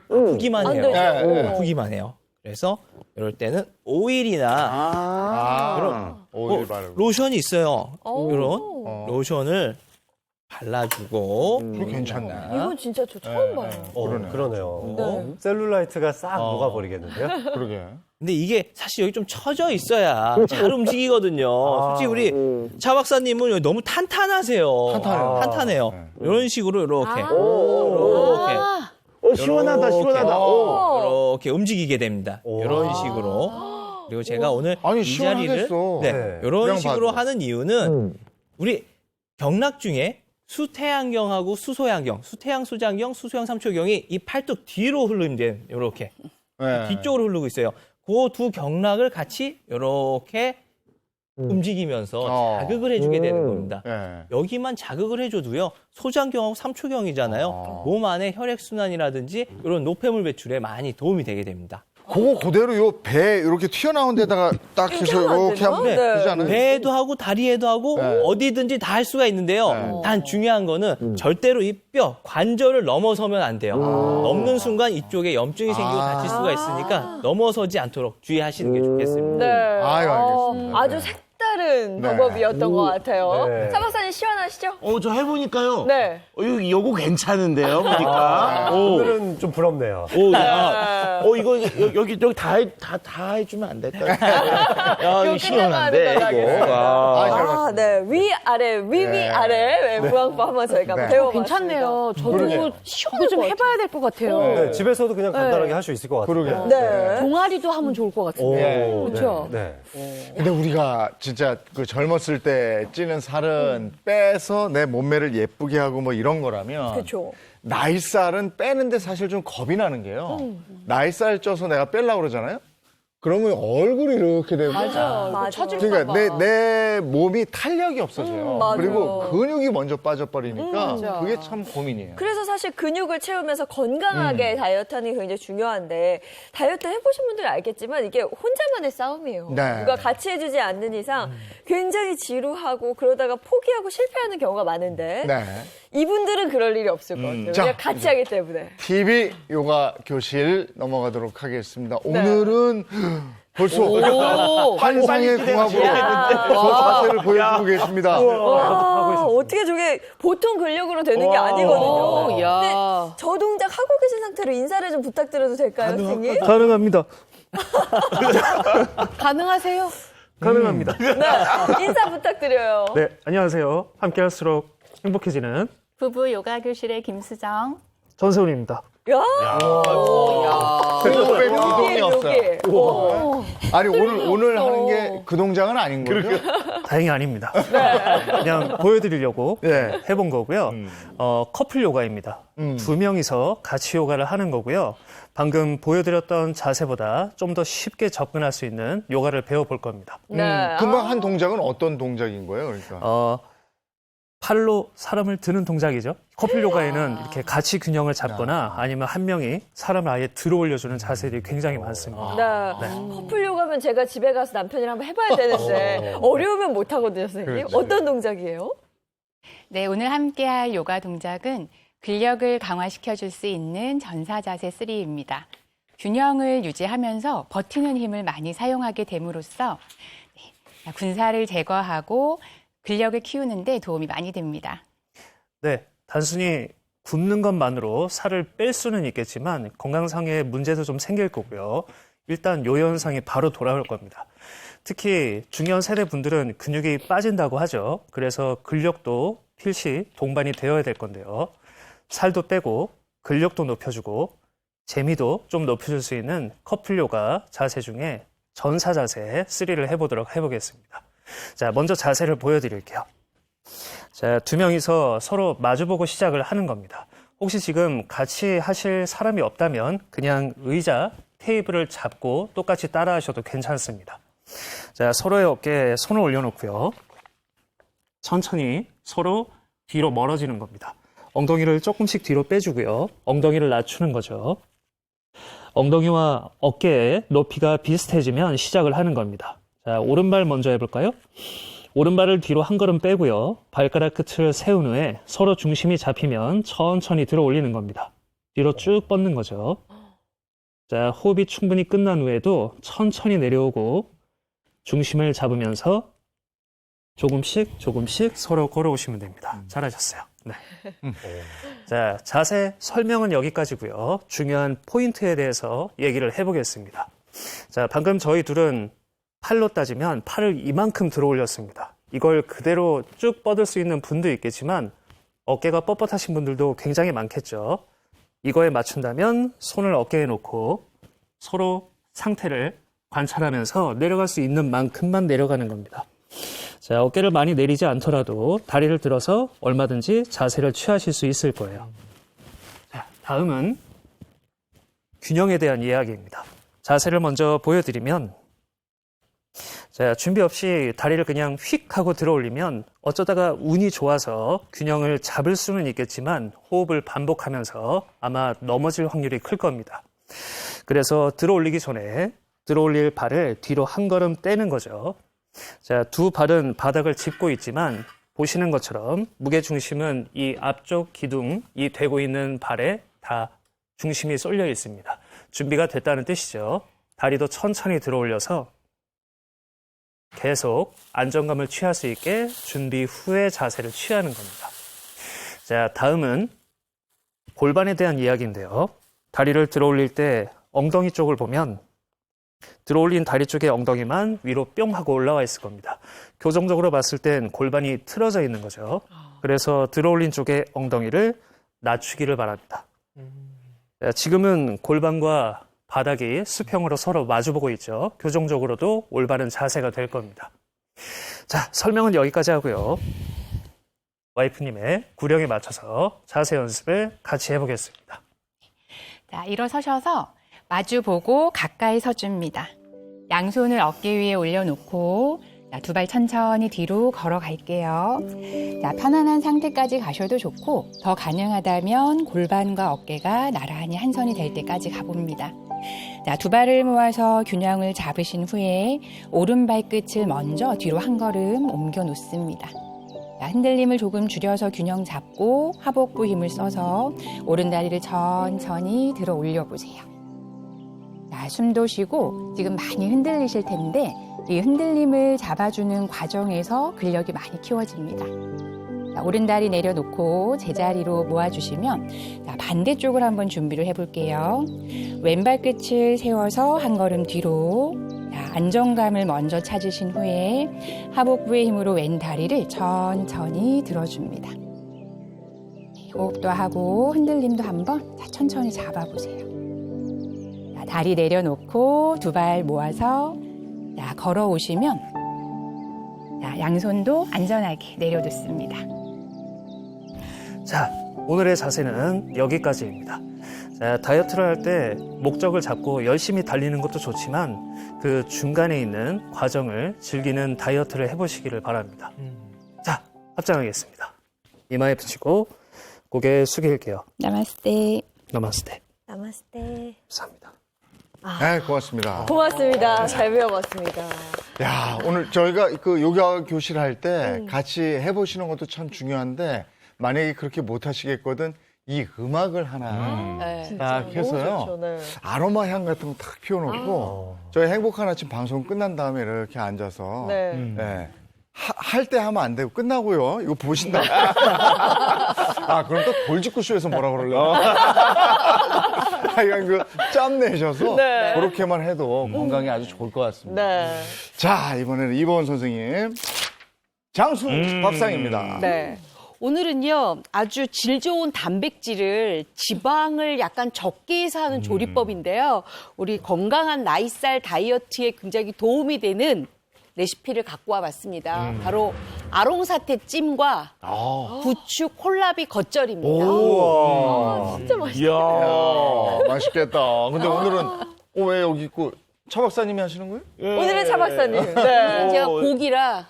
아프기만 해요.
네.
아프기만 해요. 그래서 이럴 때는 오일이나
오일 바르고.
로션이 있어요.
오.
이런 로션을 발라주고
그거 괜찮네.
이건 진짜 저 처음 봐요.
그러네요.
네.
셀룰라이트가 싹 녹아버리겠는데요?
그러게.
근데 이게 사실 여기 좀 처져 있어야 잘 움직이거든요. 솔직히 우리 차 박사님은 여기 너무 탄탄하세요. 탄탄해요. 이런 식으로 이렇게
시원하다, 시원하다.
이렇게 움직이게 됩니다. 이런 식으로. 그리고 제가 오늘
아니,
이 자리를
시원하겠어.
네.
이런
그냥
식으로
봐도.
하는 이유는 우리 경락 중에 수태양경하고 수소양경, 수태양 소장경, 수소양 삼초경이 이 팔뚝 뒤로 흐르는데 이렇게
네.
뒤쪽으로 흐르고 있어요. 그 두 경락을 같이 이렇게 움직이면서 자극을 해주게 되는 겁니다.
네.
여기만 자극을 해줘도요. 소장경하고 삼초경이잖아요. 몸 안에 혈액순환이라든지 이런 노폐물 배출에 많이 도움이 되게 됩니다.
그거 그대로 요 배 이렇게 튀어나온 데다가 딱 해서
하면 안
이렇게 하면
되나?
되지 않아요?
배에도 하고 다리에도 하고
네.
어디든지 다 할 수가 있는데요. 단 중요한 거는 절대로 이 뼈, 관절을 넘어서면 안 돼요. 넘는 순간 이쪽에 염증이 생기고 다칠 수가 있으니까 넘어서지 않도록 주의하시는 게 좋겠습니다.
네.
아유, 알겠습니다.
아주
네.
색다른
네.
방법이었던 것 같아요.
네.
차 박사님 시원하시죠?
저 해보니까요.
네.
요거 괜찮은데요, 보니까.
오늘은 좀 부럽네요.
이거 여기 다 해주면 안 될까? 야, 이거 시원한데,
끝내고 하는
이거.
아, 네. 위아래, 위아래 부항법 한번 저희가
네.
배워봤습니다.
괜찮네요. 저도
그러게요.
이거 좀 해봐야 될 것 같아요.
네, 집에서도 그냥 간단하게 할 수 있을 것 같아요.
그러게요.
네.
종아리도 하면 좋을 것 같은데. 그렇죠?
네.
근데 우리가 진짜 그 젊었을 때 찌는 살은 빼서 내 몸매를 예쁘게 하고 뭐 이런 거라면
그렇죠.
나이살은 빼는데 사실 좀 겁이 나는 게요. 나이살 쪄서 내가 빼려고 그러잖아요. 그러면 얼굴이 이렇게 되고
맞아.
처질까 봐.
그러니까 내 몸이 탄력이 없어져요.
맞아.
그리고 근육이 먼저 빠져버리니까
맞아.
그게 참 고민이에요.
그래서 사실 근육을 채우면서 건강하게 다이어트하는 게 굉장히 중요한데 다이어트 해보신 분들은 알겠지만 이게 혼자만의 싸움이에요.
네.
누가 같이 해주지 않는 이상 굉장히 지루하고 그러다가 포기하고 실패하는 경우가 많은데
네.
이분들은 그럴 일이 없을 것 같아요.
자,
그냥 같이 하기 때문에.
TV 요가 교실 넘어가도록 하겠습니다.
네.
오늘은 벌써
오.
환상의 궁합으로 자세를 보여주고 계십니다.
와, 어떻게 저게 보통 근력으로 되는 게 아니거든요.
오, 야.
근데 저 동작 하고 계신 상태로 인사를 좀 부탁드려도 될까요, 선생님?
가능합니다.
가능하세요?
가능합니다.
네, 인사 부탁드려요.
네, 안녕하세요. 함께할수록 행복해지는
부부 요가 교실의 김수정.
전세훈입니다.
야,
흑백 우동이었어요.
여기.
아니 오늘 하는 게 그 동작은 아닌 거죠?
다행히 아닙니다. 그냥 보여드리려고
네.
해본 거고요. 커플 요가입니다. 두 명이서 같이 요가를 하는 거고요. 방금 보여드렸던 자세보다 좀 더 쉽게 접근할 수 있는 요가를 배워볼 겁니다.
네.
금방 한 동작은 어떤 동작인 거예요? 그러니까.
팔로 사람을 드는 동작이죠. 커플 요가에는 이렇게 같이 균형을 잡거나 아니면 한 명이 사람을 아예 들어 올려주는 자세들이 굉장히 많습니다.
네. 커플 요가면 제가 집에 가서 남편이랑 한번 해봐야 되는데 어려우면 못 하거든요, 선생님.
그렇지.
어떤 동작이에요?
네, 오늘 함께할 요가 동작은 근력을 강화시켜줄 수 있는 전사자세 3입니다. 균형을 유지하면서 버티는 힘을 많이 사용하게 됨으로써 군살을 제거하고 근력을 키우는 데 도움이 많이 됩니다.
네, 단순히 굽는 것만으로 살을 뺄 수는 있겠지만 건강상의 문제도 좀 생길 거고요. 일단 요 현상이 바로 돌아올 겁니다. 특히 중년 세대 분들은 근육이 빠진다고 하죠. 그래서 근력도 필시 동반이 되어야 될 건데요. 살도 빼고 근력도 높여주고 재미도 좀 높여줄 수 있는 커플 요가 자세 중에 전사 자세 3를 해보겠습니다. 자, 먼저 자세를 보여드릴게요. 자, 두 명이서 서로 마주보고 시작을 하는 겁니다. 혹시 지금 같이 하실 사람이 없다면 그냥 의자, 테이블을 잡고 똑같이 따라 하셔도 괜찮습니다. 자, 서로의 어깨에 손을 올려놓고요. 천천히 서로 뒤로 멀어지는 겁니다. 엉덩이를 조금씩 뒤로 빼주고요. 엉덩이를 낮추는 거죠. 엉덩이와 어깨의 높이가 비슷해지면 시작을 하는 겁니다. 자, 오른발 먼저 해볼까요? 오른발을 뒤로 한 걸음 빼고요. 발가락 끝을 세운 후에 서로 중심이 잡히면 천천히 들어 올리는 겁니다. 뒤로 쭉 뻗는 거죠. 자, 호흡이 충분히 끝난 후에도 천천히 내려오고 중심을 잡으면서 조금씩 서로 걸어오시면 됩니다. 잘하셨어요. 네. 자, 자세 설명은 여기까지고요. 중요한 포인트에 대해서 얘기를 해보겠습니다. 자, 방금 저희 둘은 팔로 따지면 팔을 이만큼 들어 올렸습니다. 이걸 그대로 쭉 뻗을 수 있는 분도 있겠지만 어깨가 뻣뻣하신 분들도 굉장히 많겠죠. 이거에 맞춘다면 손을 어깨에 놓고 서로 상태를 관찰하면서 내려갈 수 있는 만큼만 내려가는 겁니다. 자, 어깨를 많이 내리지 않더라도 다리를 들어서 얼마든지 자세를 취하실 수 있을 거예요. 자, 다음은 균형에 대한 이야기입니다. 자세를 먼저 보여드리면 자, 준비 없이 다리를 그냥 휙 하고 들어 올리면 어쩌다가 운이 좋아서 균형을 잡을 수는 있겠지만 호흡을 반복하면서 아마 넘어질 확률이 클 겁니다. 그래서 들어 올리기 전에 들어 올릴 발을 뒤로 한 걸음 떼는 거죠. 자, 두 발은 바닥을 짚고 있지만 보시는 것처럼 무게중심은 이 앞쪽 기둥, 이 대고 있는 발에 다 중심이 쏠려 있습니다. 준비가 됐다는 뜻이죠. 다리도 천천히 들어 올려서 계속 안정감을 취할 수 있게 준비 후에 자세를 취하는 겁니다. 자, 다음은 골반에 대한 이야기인데요. 다리를 들어 올릴 때 엉덩이 쪽을 보면 들어 올린 다리 쪽의 엉덩이만 위로 뿅 하고 올라와 있을 겁니다. 교정적으로 봤을 땐 골반이 틀어져 있는 거죠. 그래서 들어 올린 쪽의 엉덩이를 낮추기를 바랍니다. 자, 지금은 골반과 바닥이 수평으로 서로 마주보고 있죠. 교정적으로도 올바른 자세가 될 겁니다. 자, 설명은 여기까지 하고요. 와이프님의 구령에 맞춰서 자세 연습을 같이 해보겠습니다.
자, 일어서셔서 마주보고 가까이 서줍니다. 양손을 어깨 위에 올려놓고 두 발 천천히 뒤로 걸어갈게요. 자, 편안한 상태까지 가셔도 좋고 더 가능하다면 골반과 어깨가 나란히 한 선이 될 때까지 가봅니다. 자, 두 발을 모아서 균형을 잡으신 후에 오른발 끝을 먼저 뒤로 한 걸음 옮겨 놓습니다. 자, 흔들림을 조금 줄여서 균형 잡고 하복부 힘을 써서 오른다리를 천천히 들어 올려보세요. 자, 숨도 쉬고 지금 많이 흔들리실 텐데 이 흔들림을 잡아주는 과정에서 근력이 많이 키워집니다. 자, 오른다리 내려놓고 제자리로 모아주시면 자, 반대쪽을 한번 준비를 해볼게요. 왼발 끝을 세워서 한 걸음 뒤로 자, 안정감을 먼저 찾으신 후에 하복부의 힘으로 왼 다리를 천천히 들어줍니다. 호흡도 하고 흔들림도 한번 천천히 잡아보세요. 자, 다리 내려놓고 두 발 모아서 자, 걸어오시면 자, 양손도 안전하게 내려놓습니다.
자, 오늘의 자세는 여기까지입니다. 자, 다이어트를 할 때 목적을 잡고 열심히 달리는 것도 좋지만 그 중간에 있는 과정을 즐기는 다이어트를 해보시기를 바랍니다. 자, 합장하겠습니다. 이마에 붙이고 고개 숙일게요.
나마스테.
나마스테.
나마스테.
감사합니다.
네, 고맙습니다.
고맙습니다. 잘 배워봤습니다.
야, 오늘 저희가 그 요가 교실 할 때 같이 해보시는 것도 참 중요한데 만약에 그렇게 못 하시겠거든 이 음악을 하나
네.
딱 해서요.
좋죠, 네.
아로마 향 같은 거 탁 피워놓고 저희 행복한 아침 방송 끝난 다음에 이렇게 앉아서
네.
네. 할 때 하면 안 되고 끝나고요. 이거 보신다. 아, 그럼 또 돌직구쇼에서 뭐라 그러려나? 하여간 짬 내셔서
네.
그렇게만 해도 건강에 아주 좋을 것 같습니다.
네.
자, 이번에는 이보은 선생님. 장수 밥상입니다.
네. 오늘은요, 아주 질 좋은 단백질을 지방을 약간 적게 해서 하는 조리법인데요. 우리 건강한 나이살 다이어트에 굉장히 도움이 되는 레시피를 갖고 와봤습니다. 바로 아롱사태 찜과 부추 콜라비 겉절입니다.
우와.
진짜 맛있다.
이야, 맛있겠다. 근데 오늘은 왜 여기 있고 차 박사님이 하시는 거예요?
오늘은 차 박사님. 네.
제가 고기라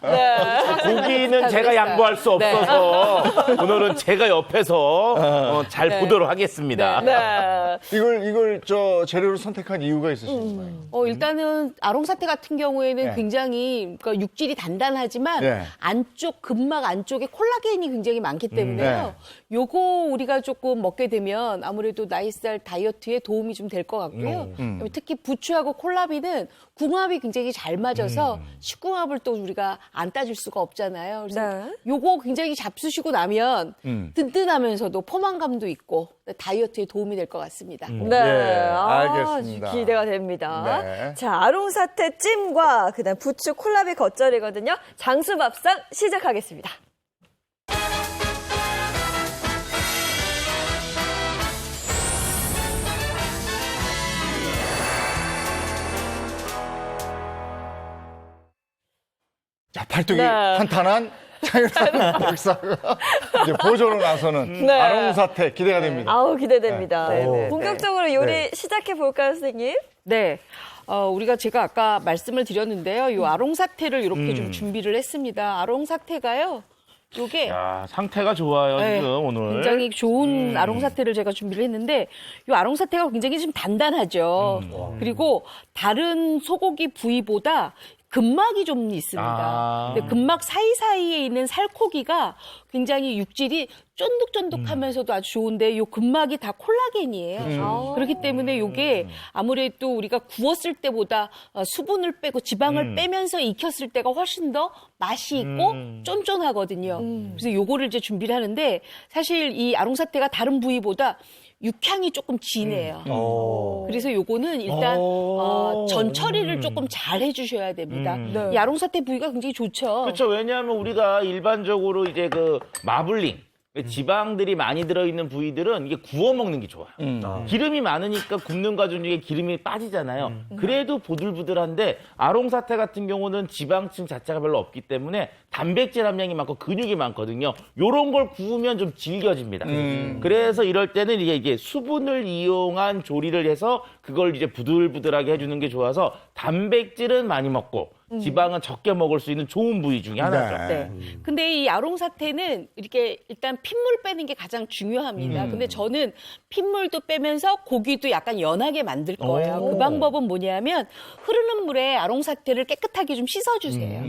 고기는 제가 양보할 수 없어서 오늘은 제가 옆에서 잘 보도록 하겠습니다.
네.
이걸 저 재료로 선택한 이유가 있으신가요?
일단은 아롱사태 같은 경우에는
네.
굉장히 그러니까 육질이 단단하지만
네.
안쪽 근막 안쪽에 콜라겐이 굉장히 많기 때문에요. 요거 우리가 조금 먹게 되면 아무래도 나이살 다이어트에 도움이 좀 될 것 같고요. 그다음에 특히 부추하고 콜라비는 궁합이 굉장히 잘 맞아서 식궁합을 또 우리가 안 따질 수가 없잖아요. 그래서
네.
요거 굉장히 잡수시고 나면 든든하면서도 포만감도 있고 다이어트에 도움이 될 것 같습니다.
네.
알겠습니다.
기대가 됩니다.
네.
자, 아롱사태 찜과 그다음 부추 콜라비 겉절이거든요. 장수밥상 시작하겠습니다.
자, 팔뚝이
네.
탄탄한 차유란 박사가 이제 보조로 나서는
네.
아롱사태 기대가 됩니다.
아우, 기대됩니다.
네. 네.
본격적으로 요리
네.
시작해 볼까요, 선생님?
네. 제가 아까 말씀을 드렸는데요. 이 아롱사태를 이렇게 좀 준비를 했습니다. 아롱사태가요. 요게
야, 상태가 좋아요,
네,
지금 오늘.
굉장히 좋은 아롱사태를 제가 준비를 했는데 이 아롱사태가 굉장히 좀 단단하죠. 그리고 다른 소고기 부위보다 근막이 좀 있습니다. 근데 근막 사이사이에 있는 살코기가 굉장히 육질이 쫀득쫀득하면서도 아주 좋은데 요 근막이 다 콜라겐이에요. 그렇기 때문에 요게 아무래도 우리가 구웠을 때보다 수분을 빼고 지방을 빼면서 익혔을 때가 훨씬 더 맛이 있고 쫀쫀하거든요. 그래서 요거를 이제 준비를 하는데 사실 이 아롱사태가 다른 부위보다 육향이 조금 진해요. 그래서 요거는 일단 전 처리를 조금 잘 해주셔야 됩니다. 이 아롱사태 부위가 굉장히 좋죠.
그렇죠. 왜냐하면 우리가 일반적으로 이제 그 마블링, 지방들이 많이 들어있는 부위들은 이게 구워 먹는 게 좋아요. 기름이 많으니까 굽는 과정 중에 기름이 빠지잖아요. 그래도 보들보들한데 아롱사태 같은 경우는 지방층 자체가 별로 없기 때문에 단백질 함량이 많고 근육이 많거든요. 요런 걸 구우면 좀 질겨집니다. 그래서 이럴 때는 이게 수분을 이용한 조리를 해서 그걸 이제 부들부들하게 해주는 게 좋아서 단백질은 많이 먹고 지방은 적게 먹을 수 있는 좋은 부위 중에 하나죠.
네. 근데 이 아롱사태는 이렇게 일단 핏물 빼는 게 가장 중요합니다. 근데 저는 핏물도 빼면서 고기도 약간 연하게 만들 거예요. 그 방법은 뭐냐면 흐르는 물에 아롱사태를 깨끗하게 좀 씻어주세요.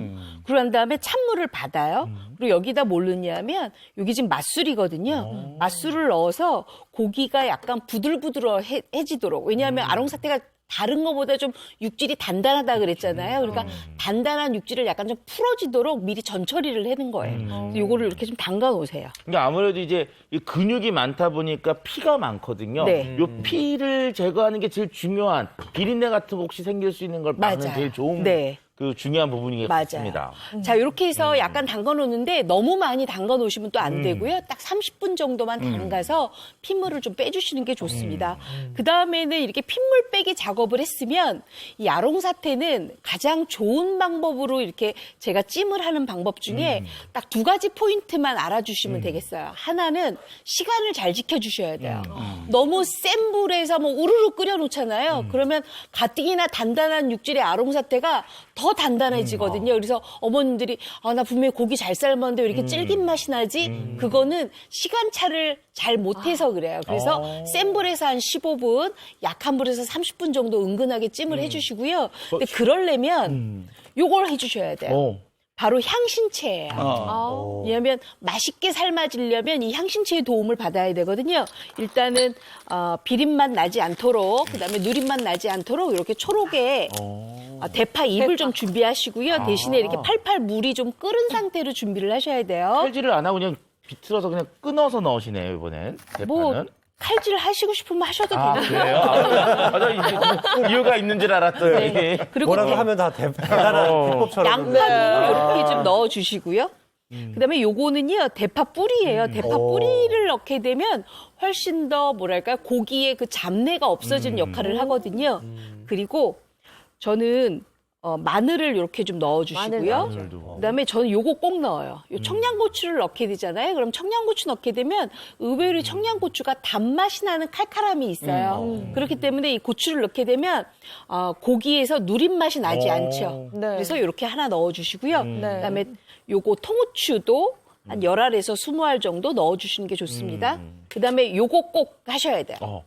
그런 다음에 찬물을 받아요. 그리고 여기다 뭘 넣냐면 여기 지금 맛술이거든요. 맛술을 넣어서 고기가 약간 부들부들해지도록. 왜냐하면 아롱사태가 다른 것보다 좀 육질이 단단하다 그랬잖아요. 그러니까 단단한 육질을 약간 좀 풀어지도록 미리 전처리를 해는 거예요. 그래서 요거를 이렇게 좀 담가 놓으세요.
그러니까 아무래도 이제 이 근육이 많다 보니까 피가 많거든요.
네.
요 피를 제거하는 게 제일 중요한 비린내 같은 거 혹시 생길 수 있는 걸 막는
맞아요.
제일 좋은
네.
그 중요한 부분이겠습니다.
자, 이렇게 해서 약간 담가 놓는데 너무 많이 담가 놓으시면 또 안 되고요. 딱 30분 정도만 담가서 핏물을 좀 빼주시는 게 좋습니다. 그 다음에는 이렇게 핏물 빼기 작업을 했으면 이 아롱사태는 가장 좋은 방법으로 이렇게 제가 찜을 하는 방법 중에 딱 2가지 포인트만 알아주시면 되겠어요. 하나는 시간을 잘 지켜주셔야 돼요. 너무 센 불에서 뭐 우르르 끓여놓잖아요. 그러면 가뜩이나 단단한 육질의 아롱사태가 더 단단해지거든요. 그래서 어머님들이 나 분명히 고기 잘 삶았는데 왜 이렇게 질긴 맛이 나지? 그거는 시간차를 잘 못해서 그래요. 그래서 센 불에서 한 15분, 약한 불에서 30분 정도 은근하게 찜을 해주시고요. 근데 그러려면 요걸 해주셔야 돼요. 바로 향신채예요. 왜냐하면 맛있게 삶아지려면 이 향신채의 도움을 받아야 되거든요. 일단은 비린맛 나지 않도록, 그다음에 누린맛 나지 않도록 이렇게 초록에 대파 잎을 좀 준비하시고요. 대신에 이렇게 팔팔 물이 좀 끓은 상태로 준비를 하셔야 돼요.
칼질을 안 하고 그냥 비틀어서 그냥 끊어서 넣으시네요, 이번엔. 대파는.
뭐 칼질 하시고 싶으면 하셔도
아,
되는데.
그래요? 나 이제 이유가 있는 줄 알았더니.
그리고
뭐라도 하면 다 대단한 비법처럼.
양파도 이렇게 좀 넣어주시고요. 그다음에 요거는요 대파 뿌리예요. 대파 뿌리를 넣게 되면 훨씬 더 뭐랄까 고기의 그 잡내가 없어지는 역할을 하거든요. 그리고 저는 마늘을 이렇게 좀 넣어주시고요. 그다음에 저는 요거 꼭 넣어요. 요 청양고추를 넣게 되잖아요. 그럼 청양고추 넣게 되면 의외로 청양고추가 단맛이 나는 칼칼함이 있어요. 그렇기 때문에 이 고추를 넣게 되면 고기에서 누린 맛이 나지 않죠.
네.
그래서 이렇게 하나 넣어주시고요. 그다음에 요거 통후추도 한 10알에서 20알 정도 넣어주시는 게 좋습니다. 그다음에 요거 꼭 하셔야 돼요.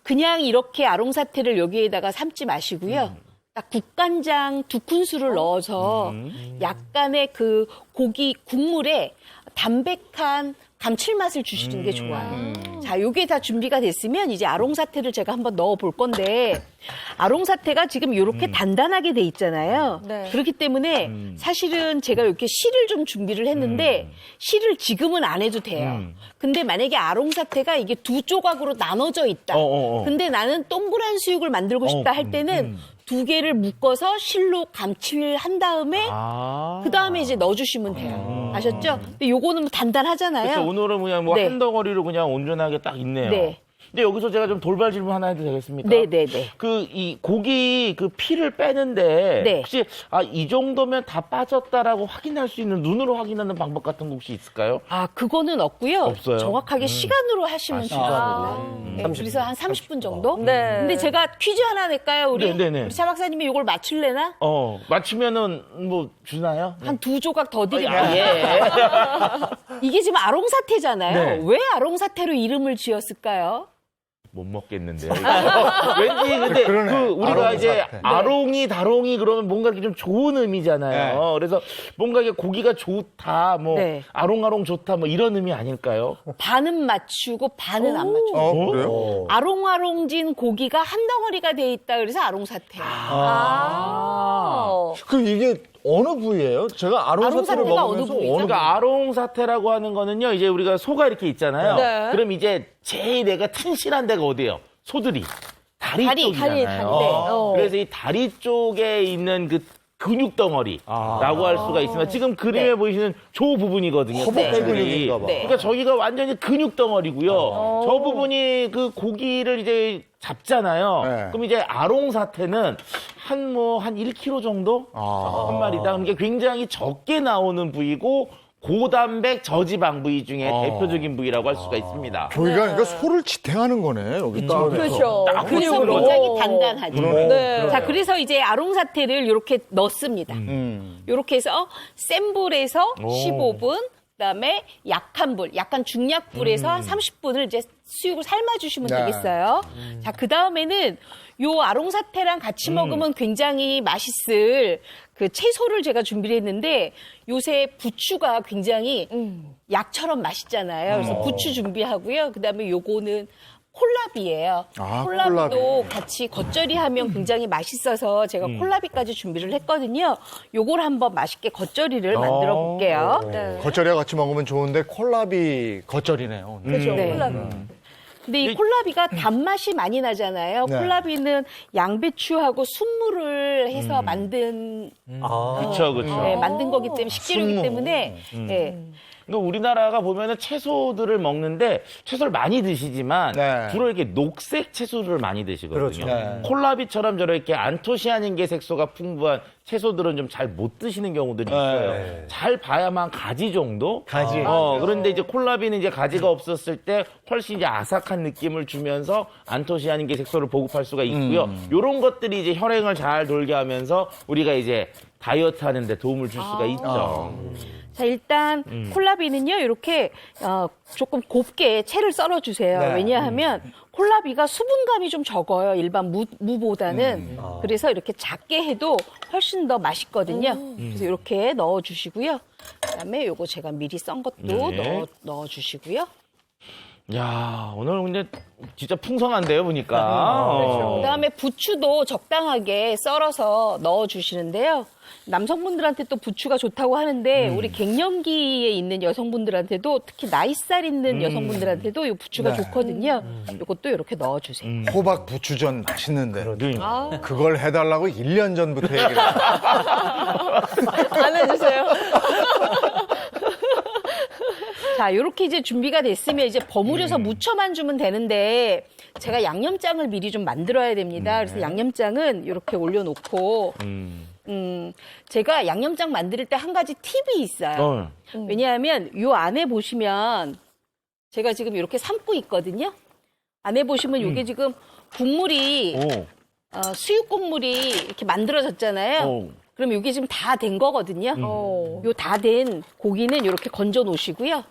그냥 이렇게 아롱사태를 여기에다가 삶지 마시고요. 딱 국간장 2큰술을 넣어서 약간의 그 고기 국물에 담백한 감칠맛을 주시는 게 좋아요. 자, 요게 다 준비가 됐으면 이제 아롱사태를 제가 한번 넣어 볼 건데 아롱사태가 지금 이렇게 단단하게 돼 있잖아요.
네.
그렇기 때문에 사실은 제가 이렇게 실을 좀 준비를 했는데 실을 지금은 안 해도 돼요. 근데 만약에 아롱사태가 이게 2조각으로 나눠져 있다. 근데 나는 동그란 수육을 만들고 싶다 할 때는 2개를 묶어서 실로 감칠한 다음에 그 다음에 이제 넣어주시면 돼요. 아셨죠? 근데 요거는 뭐 단단하잖아요.
그래서 오늘은 그냥 뭐
네.
한 덩어리로 그냥 온전하게 딱 있네요.
네.
근데 여기서 제가 좀 돌발 질문 하나 해도 되겠습니까?
네네네.
이 고기 그 피를 빼는데
네.
혹시 이 정도면 다 빠졌다라고 확인할 수 있는 눈으로 확인하는 방법 같은 거 혹시 있을까요?
그거는 없고요.
없어요?
정확하게 시간으로 하시면 됩니다. 네, 그래서 한 30분 정도?
네.
근데 제가 퀴즈 하나 낼까요, 우리?
네네네.
우리 차 박사님이 이걸 맞출래나?
맞추면은 뭐 주나요?
한 2조각 더 드릴게요.
예.
이게 지금 아롱사태잖아요.
네.
왜 아롱사태로 이름을 지었을까요?
못 먹겠는데요. 왠지 근데
그러네.
그 우리가 이제
아롱사태.
아롱이 다롱이 그러면 뭔가 이렇게 좀 좋은 의미잖아요.
네.
그래서 뭔가 이게 고기가 좋다, 뭐
네.
아롱아롱 좋다, 뭐 이런 의미 아닐까요?
반은 맞추고 반은 안 맞추고.
그래요?
아롱아롱진 고기가 한 덩어리가 돼 있다 그래서 아롱사태.
그럼 이게 어느 부위예요? 제가 아롱사태를
아롱사태가
먹으면서
어느 부위죠?
그러니까 아롱사태라고 하는 거는요, 이제 우리가 소가 이렇게 있잖아요.
네.
그럼 이제 제일 내가 튼실한 데가 어디예요? 소들이. 다리 쪽이잖아요.
다리.
그래서 이 다리 쪽에 있는 그 근육 덩어리라고 할 수가 있습니다. 지금 그림에 보이시는 조 부분이거든요.
허벅지
네.
근육인가 봐.
그러니까 저기가 완전히 근육 덩어리고요. 저 부분이 그 고기를 이제 잡잖아요.
네.
그럼 이제 아롱사태는 한 1kg 정도 한 마리당. 그러니까 굉장히 적게 나오는 부위고 고단백 저지방 부위 중에 대표적인 부위라고 할 수가 있습니다.
저희가 그러니까 소를 지탱하는 거네. 여기 딱.
그렇죠.
그래서
근육으로.
굉장히 단단하죠.
네.
자, 그래서 이제 아롱사태를 이렇게 넣습니다. 이렇게 해서 센 불에서 15분, 그다음에 약한 불, 약간 중약불에서 한 30분을 이제 수육을 삶아주시면
네.
되겠어요. 자, 그 다음에는 요 아롱사태랑 같이 먹으면 굉장히 맛있을 그 채소를 제가 준비를 했는데 요새 부추가 굉장히 약처럼 맛있잖아요. 그래서 부추 준비하고요. 그다음에 요거는 콜라비예요. 콜라비도
콜라비.
같이 겉절이하면 굉장히 맛있어서 제가 콜라비까지 준비를 했거든요. 요걸 한번 맛있게 겉절이를 만들어 볼게요.
네.
겉절이와 같이 먹으면 좋은데 콜라비 겉절이네요. 오늘.
그죠?
네.
콜라비.
근데 이 콜라비가 단맛이 많이 나잖아요.
네.
콜라비는 양배추하고 순무를 해서 만든
그렇죠, 그렇죠.
네, 만든 거기 때문에 식재료이기
순무.
때문에 네.
그러니까 우리나라가 보면은 채소들을 먹는데 채소를 많이 드시지만
네.
주로 이렇게 녹색 채소들을 많이 드시거든요.
그렇죠.
네.
콜라비처럼 저렇게 안토시아닌계 색소가 풍부한 채소들은 좀 잘 못 드시는 경우들이 있어요.
네.
잘 봐야만 가지 정도?
가지.
그런데 이제 콜라비는 이제 가지가 없었을 때 훨씬 이제 아삭한 느낌을 주면서 안토시아닌계 색소를 보급할 수가 있고요. 요런 것들이 이제 혈행을 잘 돌게 하면서 우리가 이제 다이어트 하는데 도움을 줄 수가 있죠.
자, 일단 콜라비는요. 이렇게 조금 곱게 채를 썰어 주세요.
네.
왜냐하면 콜라비가 수분감이 좀 적어요. 일반 무보다는. 그래서 이렇게 작게 해도 훨씬 더 맛있거든요. 그래서 이렇게 넣어 주시고요. 그다음에 요거 제가 미리 썬 것도
네.
넣어 주시고요.
야, 오늘 근데 진짜 풍성한데요, 보니까.
그다음에 부추도 적당하게 썰어서 넣어 주시는데요. 남성분들한테 또 부추가 좋다고 하는데 우리 갱년기에 있는 여성분들한테도 특히 나이살 있는 여성분들한테도 이 부추가
네.
좋거든요. 이것도 이렇게 넣어 주세요.
호박 부추전 맛있는데.
그러니까.
그걸 해달라고 1년 전부터 얘기를 했어요.
안 해주세요.
자, 이렇게 이제 준비가 됐으면 이제 버무려서 무쳐만 주면 되는데 제가 양념장을 미리 좀 만들어야 됩니다. 그래서 양념장은 이렇게 올려놓고 제가 양념장 만들 때 한 가지 팁이 있어요. 왜냐하면 요 안에 보시면 제가 지금 이렇게 삶고 있거든요. 안에 보시면 이게 지금 국물이 수육 국물이 이렇게 만들어졌잖아요. 그럼 이게 지금 다 된 거거든요. 요 다 된 고기는 이렇게 건져 놓으시고요.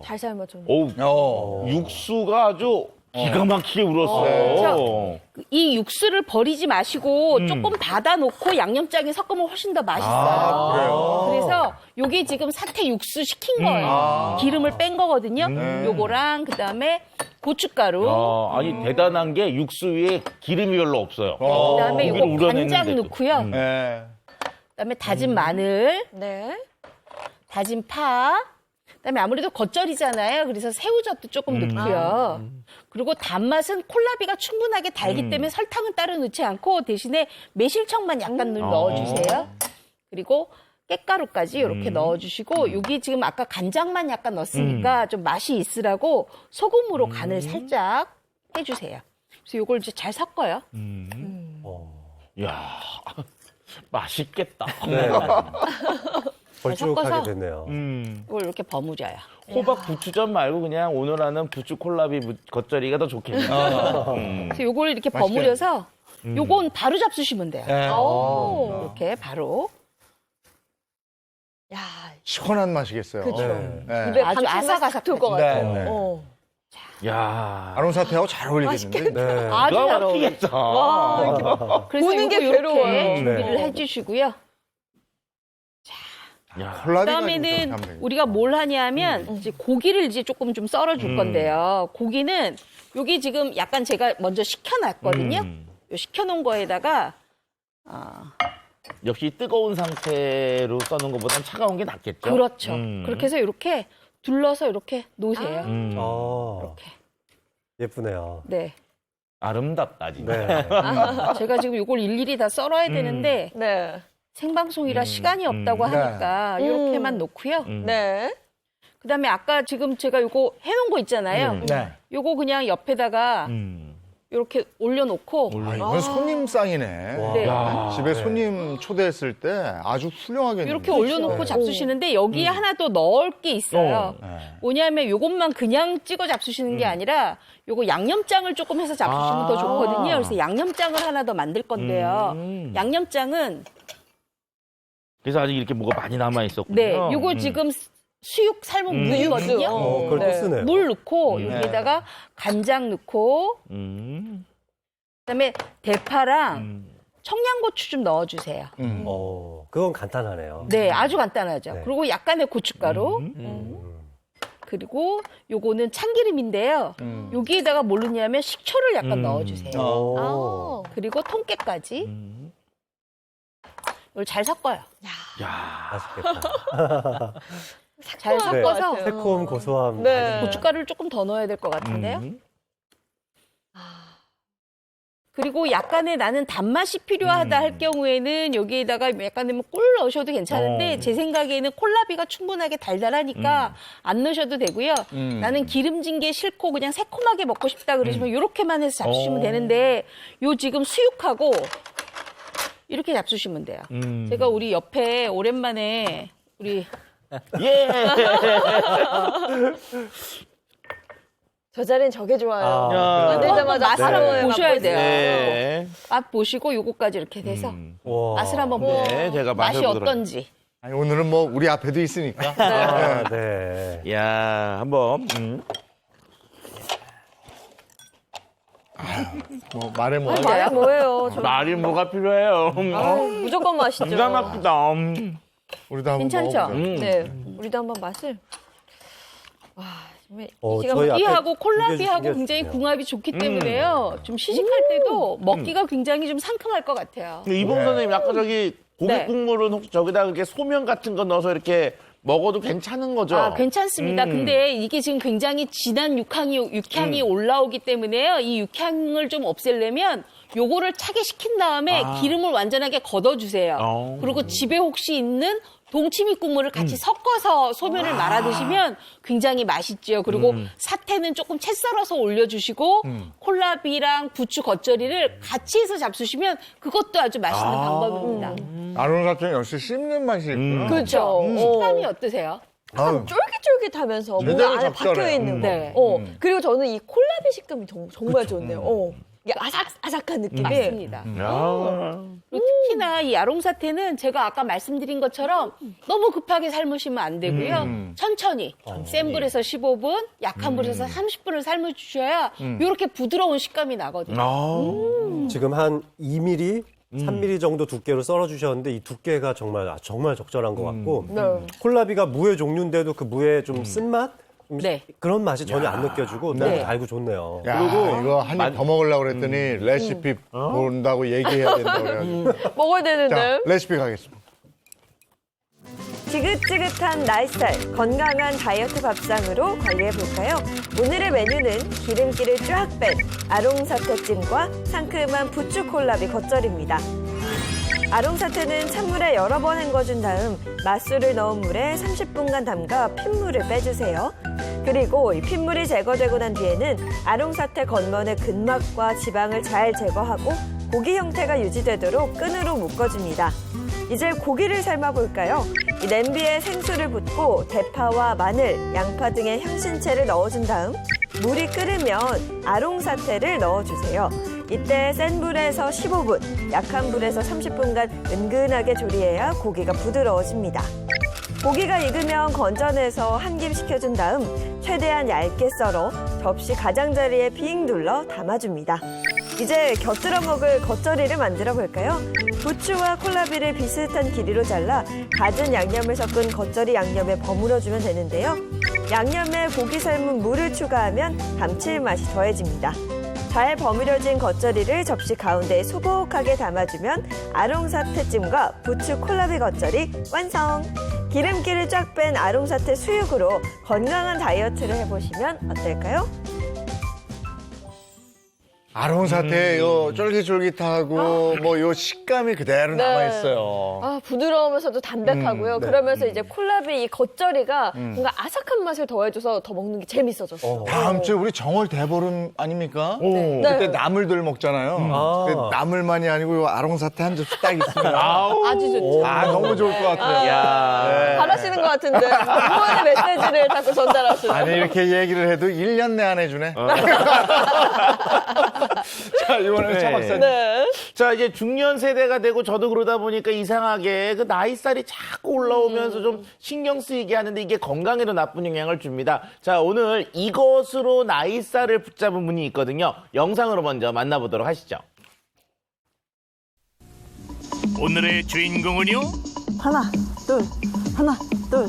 잘 삶아줬네.
어우, 육수가 아주 기가 막히게 울었어요.
이 육수를 버리지 마시고 조금 닫아놓고 양념장에 섞으면 훨씬 더 맛있어요.
그래요?
그래서 요게 지금 사태 육수 시킨 거예요. 기름을 뺀 거거든요. 요거랑 그다음에 고춧가루,
아니, 대단한 게 육수 위에 기름이 별로 없어요.
그다음에 요거
고기를
간장
우려냈는데도.
넣고요.
네.
그다음에 다진 마늘,
네.
다진 파, 그다음에 아무래도 겉절이잖아요. 그래서 새우젓도 조금 넣고요. 그리고 단맛은 콜라비가 충분하게 달기 때문에 설탕은 따로 넣지 않고 대신에 매실청만 약간 넣어주세요. 그리고 깻가루까지 이렇게 넣어주시고 여기 지금 아까 간장만 약간 넣었으니까 좀 맛이 있으라고 소금으로 간을 살짝 해주세요. 그래서 이걸 이제 잘 섞어요.
야 맛있겠다.
네.
섞어서.
걸쭉하게 됐네요.
이걸 이렇게 버무려요.
호박 부추전 말고 그냥 오늘 하는 부추 콜라비 겉절이가 더 좋겠네요.
그래서 요걸 이렇게 버무려서 요건 바로 잡수시면 돼요.
네.
이렇게 바로.
야,
시원한 맛이겠어요.
그쵸.
네.
입에
아주
감칠맛
아삭아삭
싹 돌 것
네,
같아요.
네.
야
아롱사태하고 잘 어울리겠는데.
네.
아주
기가
잘 어울려요.
막히겠다.
그래서
보는 게
요거 이렇게
괴로워요.
준비를
네.
해주시고요.
야,
그다음에는 우리가 뭘 하냐면 이제 고기를 이제 조금 좀 썰어줄 건데요. 고기는 여기 지금 약간 제가 먼저 식혀놨거든요. 요 식혀놓은 거에다가
역시 뜨거운 상태로 써는 것보단 차가운 게 낫겠죠?
그렇죠. 그렇게 해서 이렇게 둘러서 이렇게 놓으세요.
이렇게. 예쁘네요.
네.
아름답다, 진짜.
네.
제가 지금 이걸 일일이 다 썰어야 되는데
네.
생방송이라 시간이 없다고
네.
하니까 이렇게만 놓고요.
네.
그다음에 아까 지금 제가 이거 해놓은 거 있잖아요.
네.
요거 그냥 옆에다가 이렇게 올려놓고
이건 손님상이네.
와.
네.
야.
집에 손님 초대했을 때 아주 훌륭하게
이렇게 올려놓고 잡수시는데 여기에 하나 더 넣을 게 있어요. 뭐냐면 요것만 그냥 찍어 잡수시는 게 아니라 요거 양념장을 조금 해서 잡수시면 더 좋거든요. 그래서 양념장을 하나 더 만들 건데요. 양념장은
그래서 아직 이렇게 뭐가 많이 남아 있었군요.
네, 요거 지금 수육 삶은 무거든요.
그걸 또 쓰네요.
물 넣고 여기다가 간장 넣고 그다음에 대파랑 청양고추 좀 넣어주세요.
그건 간단하네요.
네, 아주 간단하죠.
네.
그리고 약간의 고춧가루. 그리고 요거는 참기름인데요. 여기에다가 뭘 넣냐면 식초를 약간 넣어주세요. 그리고 통깨까지. 이걸 잘 섞어요.
맛있겠다.
잘 섞어서
네, 새콤 고소함.
네.
고춧가루를 조금 더 넣어야 될 것 같은데요. 그리고 약간의 나는 단맛이 필요하다 할 경우에는 여기에다가 약간의 꿀 넣으셔도 괜찮은데 제 생각에는 콜라비가 충분하게 달달하니까 안 넣으셔도 되고요. 나는 기름진 게 싫고 그냥 새콤하게 먹고 싶다 그러시면 이렇게만 해서 잡수시면 되는데 요 지금 수육하고 이렇게 잡수시면 돼요. 제가 우리 옆에 오랜만에 우리
예.
저 자리는 저게 좋아요.
아,
만들자마자
맛을
바로
한번 보셔야
맛보세요.
돼요.
네.
맛 보시고 요거까지 이렇게 돼서
와.
맛을 한번 보세요.
네, 제가
맛이
맛을 보도록
어떤지.
아니, 오늘은 뭐 우리 앞에도 있으니까.
네.
야, 한번.
뭐 말해 뭐.
말이 뭐예요? 저
말이 뭐가 필요해요.
무조건 맛있죠.
기가 막히다.
우리도 한번
괜찮죠?
먹어보자.
네, 우리도 한번 맛을. 와, 정말 이 시간
저희 앞에
이하고
두 개
콜라비하고
준비했어요.
굉장히 궁합이 좋기 때문에요. 좀 시식할 때도 먹기가 굉장히 좀 상큼할 것 같아요.
이봉 선생님, 아까 저기 고기
네.
국물은 혹시 저기다 이렇게 소면 같은 거 넣어서 이렇게 먹어도 괜찮은 거죠?
아, 괜찮습니다. 근데 이게 지금 굉장히 진한 육향이 올라오기 때문에요. 이 육향을 좀 없애려면 요거를 차게 식힌 다음에 기름을 완전하게 걷어주세요. 그리고 집에 혹시 있는 동치미 국물을 같이 섞어서 소면을 말아 드시면 굉장히 맛있죠. 그리고 사태는 조금 채 썰어서 올려주시고 콜라비랑 부추 겉절이를 같이 해서 잡수시면 그것도 아주 맛있는 방법입니다.
아롱사태는 역시 씹는 맛이 있구나.
그렇죠. 식감이 어떠세요?
아유,
쫄깃쫄깃하면서 뭔가
제대로
안에
적절해.
박혀 있는 거.
네.
그리고 저는 이 콜라비 식감이 정말 좋네요. 이게 아삭아삭한 느낌이.
맞습니다. 그리고 특히나 이 아롱사태는 제가 아까 말씀드린 것처럼 너무 급하게 삶으시면 안 되고요. 천천히 센 불에서 15분, 약한 불에서 30분을 삶아주셔야 이렇게 부드러운 식감이 나거든요.
지금 한 2mm, 3mm 정도 두께로 썰어주셨는데 이 두께가 정말 적절한 것 같고 콜라비가 무의 종류인데도 그 무의 좀 쓴맛?
네.
그런 맛이 전혀 안 느껴지고 너무 달고 좋네요.
야, 이거 한 입 더 먹으려고 그랬더니 레시피 본다고 얘기해야 된다고 그래가지고.
먹어야 되는데.
자, 레시피 가겠습니다.
지긋지긋한 나이살, 건강한 다이어트 밥상으로 관리해볼까요? 오늘의 메뉴는 기름기를 쫙 뺀 아롱사태찜과 상큼한 부추 콜라비 겉절입니다. 아롱사태는 찬물에 여러 번 헹궈준 다음 맛술을 넣은 물에 30분간 담가 핏물을 빼주세요. 그리고 이 핏물이 제거되고 난 뒤에는 아롱사태 겉면의 근막과 지방을 잘 제거하고 고기 형태가 유지되도록 끈으로 묶어줍니다. 이제 고기를 삶아볼까요? 이 냄비에 생수를 붓고 대파와 마늘, 양파 등의 향신채를 넣어준 다음 물이 끓으면 아롱사태를 넣어주세요. 이때 센 불에서 15분, 약한 불에서 30분간 은근하게 조리해야 고기가 부드러워집니다. 고기가 익으면 건져내서 한 김 식혀준 다음 최대한 얇게 썰어 접시 가장자리에 빙 둘러 담아줍니다. 이제 곁들여 먹을 겉절이를 만들어 볼까요? 부추와 콜라비를 비슷한 길이로 잘라 갖은 양념을 섞은 겉절이 양념에 버무려주면 되는데요. 양념에 고기 삶은 물을 추가하면 감칠맛이 더해집니다. 잘 버무려진 겉절이를 접시 가운데에 소복하게 담아주면 아롱사태찜과 부추 콜라비 겉절이 완성! 기름기를 쫙 뺀 아롱사태 수육으로 건강한 다이어트를 해보시면 어떨까요?
아롱사태 요 쫄깃쫄깃하고 뭐 요 식감이 그대로 남아있어요.
아, 부드러우면서도 담백하고요. 그러면서 이제 콜라비 이 겉절이가 뭔가 아삭한 맛을 더해줘서 더 먹는 게 재밌어졌어요.
다음 주에 우리 정월 대보름 아닙니까?
네.
그때 나물들 먹잖아요. 근데 나물만이 아니고 요 아롱사태 한 접시 딱 있으면
아주 좋죠.
아, 너무 좋을 것 같아요.
야.
바라시는 것 같은데 응원의 메시지를 자꾸 전달하시는.
아니 이렇게 얘기를 해도 1년 내 안 해주네. 자, 이번에는 차 박사님.
네.
자, 이제 중년 세대가 되고 저도 그러다 보니까 이상하게 그 나이살이 자꾸 올라오면서 좀 신경 쓰이게 하는데 이게 건강에도 나쁜 영향을 줍니다. 자, 오늘 이것으로 나이살을 붙잡은 분이 있거든요. 영상으로 먼저 만나보도록 하시죠.
오늘의 주인공은요?
하나, 둘, 하나, 둘.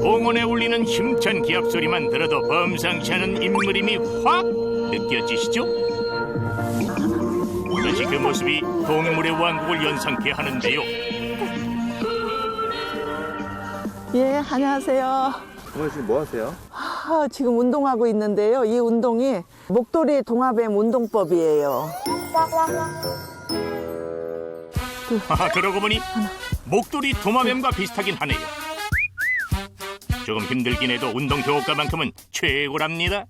공원에 울리는 힘찬 기합 소리만 들어도 범상치 않은 인물임이 확 느껴지시죠? 그것이 그 모습이 동물의 왕국을 연상케 하는데요.
예, 안녕하세요.
오늘 지금 뭐 하세요?
지금 운동하고 있는데요. 이 운동이 목도리 동화뱀 운동법이에요.
그러고 보니 목도리 도마뱀과 비슷하긴 하네요. 조금 힘들긴 해도 운동 효과만큼은 최고랍니다.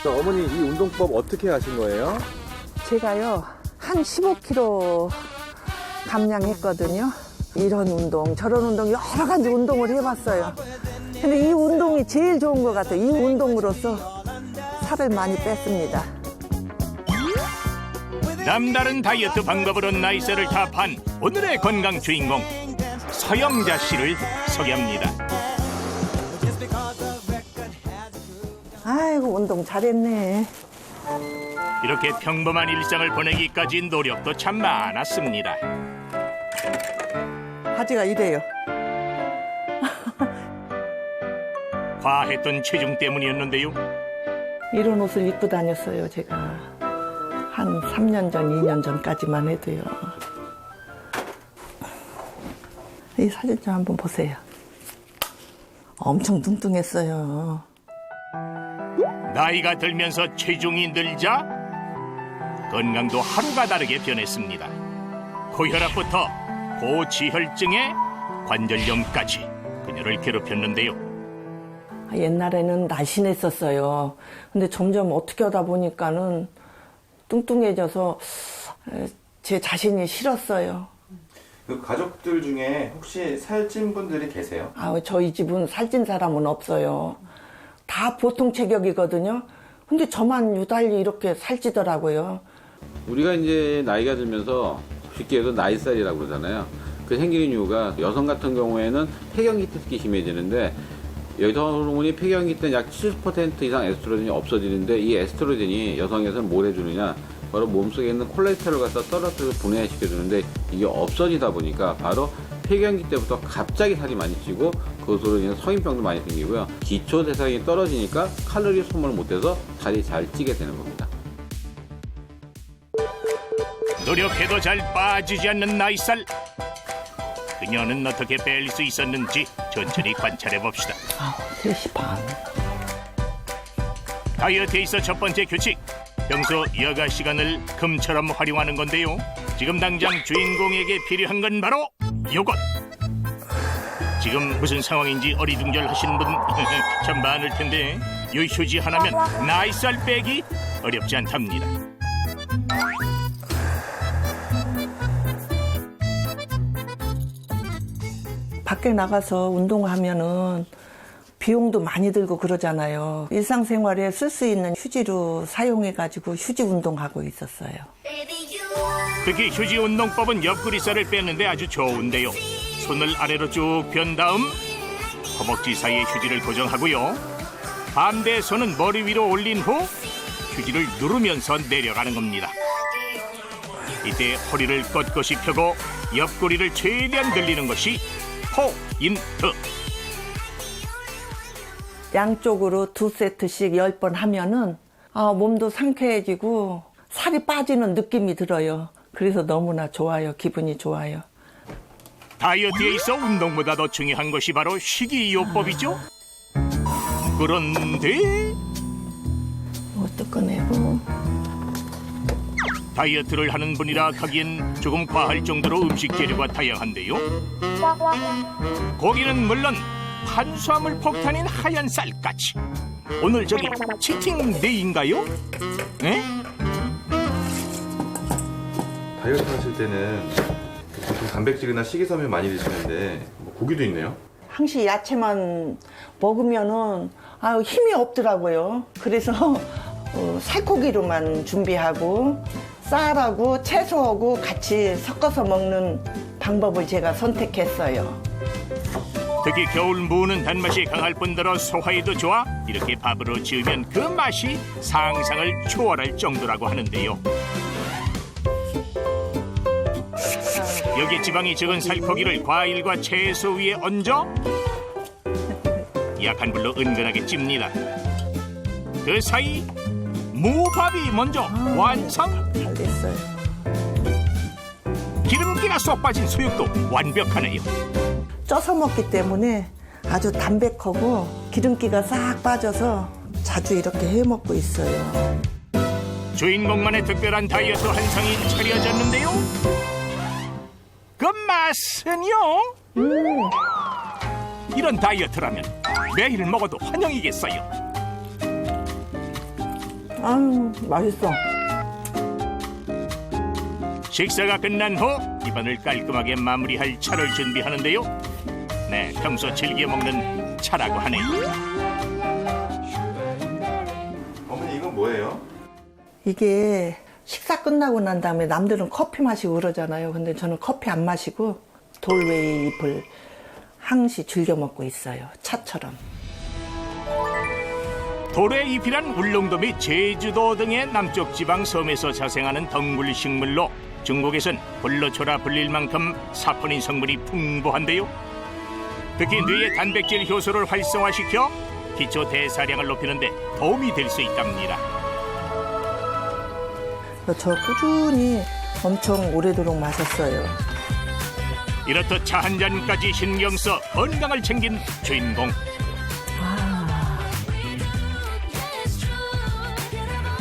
어머니 이 운동법 어떻게 하신 거예요?
제가요, 한 15kg 감량했거든요. 이런 운동, 저런 운동, 여러 가지 운동을 해봤어요. 근데 이 운동이 제일 좋은 것 같아요. 이 운동으로서 살을 많이 뺐습니다.
남다른 다이어트 방법으로 나이살을 타판 오늘의 건강 주인공 서영자 씨를 소개합니다.
아이고, 운동 잘했네.
이렇게 평범한 일상을 보내기까지 노력도 참 많았습니다.
바지가 이래요.
과했던 체중 때문이었는데요.
이런 옷을 입고 다녔어요, 제가. 한 3년 전, 2년 전까지만 해도요. 이 사진 좀 한번 보세요. 엄청 뚱뚱했어요.
나이가 들면서 체중이 늘자 건강도 하루가 다르게 변했습니다. 고혈압부터 고지혈증에 관절염까지 그녀를 괴롭혔는데요.
옛날에는 날씬했었어요. 근데 점점 어떻게 하다 보니까는 뚱뚱해져서 제 자신이 싫었어요.
그 가족들 중에 혹시 살찐 분들이 계세요?
저희 집은 살찐 사람은 없어요. 다 보통 체격이거든요. 근데 저만 유달리 이렇게 살찌더라고요.
우리가 이제 나이가 들면서 쉽게 해서 나이살이라고 그러잖아요. 그 생기는 이유가 여성 같은 경우에는 폐경기 때 특히 심해지는데 여성 호르몬이 폐경기 때 약 70% 이상 에스트로겐이 없어지는데 이 에스트로겐이 여성에서는 뭘 해주느냐 바로 몸속에 있는 콜레스테롤을 갖다 떨어뜨려서 분해시켜주는데 이게 없어지다 보니까 바로 폐경기 때부터 갑자기 살이 많이 찌고 그것으로 인해 성인병도 많이 생기고요. 기초 대사량이 떨어지니까 칼로리 소모를 못해서 살이 잘 찌게 되는 겁니다.
노력해도 잘 빠지지 않는 나이살. 그녀는 어떻게 뺄 수 있었는지 천천히 관찰해 봅시다.
3시 반.
다이어트에 있어 첫 번째 규칙. 평소 여가 시간을 금처럼 활용하는 건데요. 지금 당장 주인공에게 필요한 건 바로 요것. 지금 무슨 상황인지 어리둥절 하시는 분 참 많을 텐데 요 휴지 하나면 나이살 빼기 어렵지 않답니다.
밖에 나가서 운동하면은 비용도 많이 들고 그러잖아요. 일상생활에 쓸 수 있는 휴지로 사용해가지고 휴지 운동하고 있었어요.
특히 휴지 운동법은 옆구리살을 뺐는데 아주 좋은데요. 손을 아래로 쭉 편 다음 허벅지 사이에 휴지를 고정하고요. 반대 손은 머리 위로 올린 후 휴지를 누르면서 내려가는 겁니다. 이때 허리를 꼿꼿이 펴고 옆구리를 최대한 늘리는 것이 포인트.
양쪽으로 2세트씩 10번 하면은 몸도 상쾌해지고 살이 빠지는 느낌이 들어요. 그래서 너무나 좋아요. 기분이 좋아요.
다이어트에 있어 운동보다 더 중요한 것이 바로 식이요법이죠. 그런데
옷도 꺼내고.
다이어트를 하는 분이라 하기엔 조금 과할 정도로 음식 재료가 다양한데요. 고기는 물론 탄수화물 폭탄인 하얀 쌀까지. 오늘 저기 치팅 데이인가요? 네?
다이어트 하실 때는 보통 단백질이나 식이섬유 많이 드시는데 고기도 있네요?
항시 야채만 먹으면은 힘이 없더라고요. 그래서 살코기로만 준비하고 쌀하고 채소하고 같이 섞어서 먹는 방법을 제가 선택했어요.
특히 겨울 무는 단맛이 강할 뿐더러 소화에도 좋아 이렇게 밥으로 지으면 그 맛이 상상을 초월할 정도라고 하는데요. 여기 지방이 적은 살코기를 과일과 채소 위에 얹어 약한 불로 은근하게 찝니다. 그 사이 무밥이 먼저 완성.
잘 됐어요.
기름기가 쏙 빠진 수육도 완벽하네요.
쪄서 먹기 때문에 아주 담백하고 기름기가 싹 빠져서 자주 이렇게 해 먹고 있어요.
주인공만의 특별한 다이어트 한상이 차려졌는데요. 그 맛은요? 이런 다이어트라면 매일 먹어도 환영이겠어요.
아유, 맛있어.
식사가 끝난 후 입안을 깔끔하게 마무리할 차를 준비하는데요. 네, 평소 즐겨 먹는 차라고 하네요.
어머니 이건 뭐예요?
이게 식사 끝나고 난 다음에 남들은 커피 마시고 그러잖아요. 근데 저는 커피 안 마시고 돌웨이 잎을 항시 즐겨 먹고 있어요. 차처럼.
도래잎이란 울릉도 및 제주도 등의 남쪽 지방 섬에서 자생하는 덩굴 식물로 중국에선 불로초라 불릴 만큼 사포닌 성분이 풍부한데요. 특히 뇌의 단백질 효소를 활성화시켜 기초 대사량을 높이는 데 도움이 될 수 있답니다.
저 꾸준히 엄청 오래도록 마셨어요.
이렇듯 차 한 잔까지 신경 써 건강을 챙긴 주인공.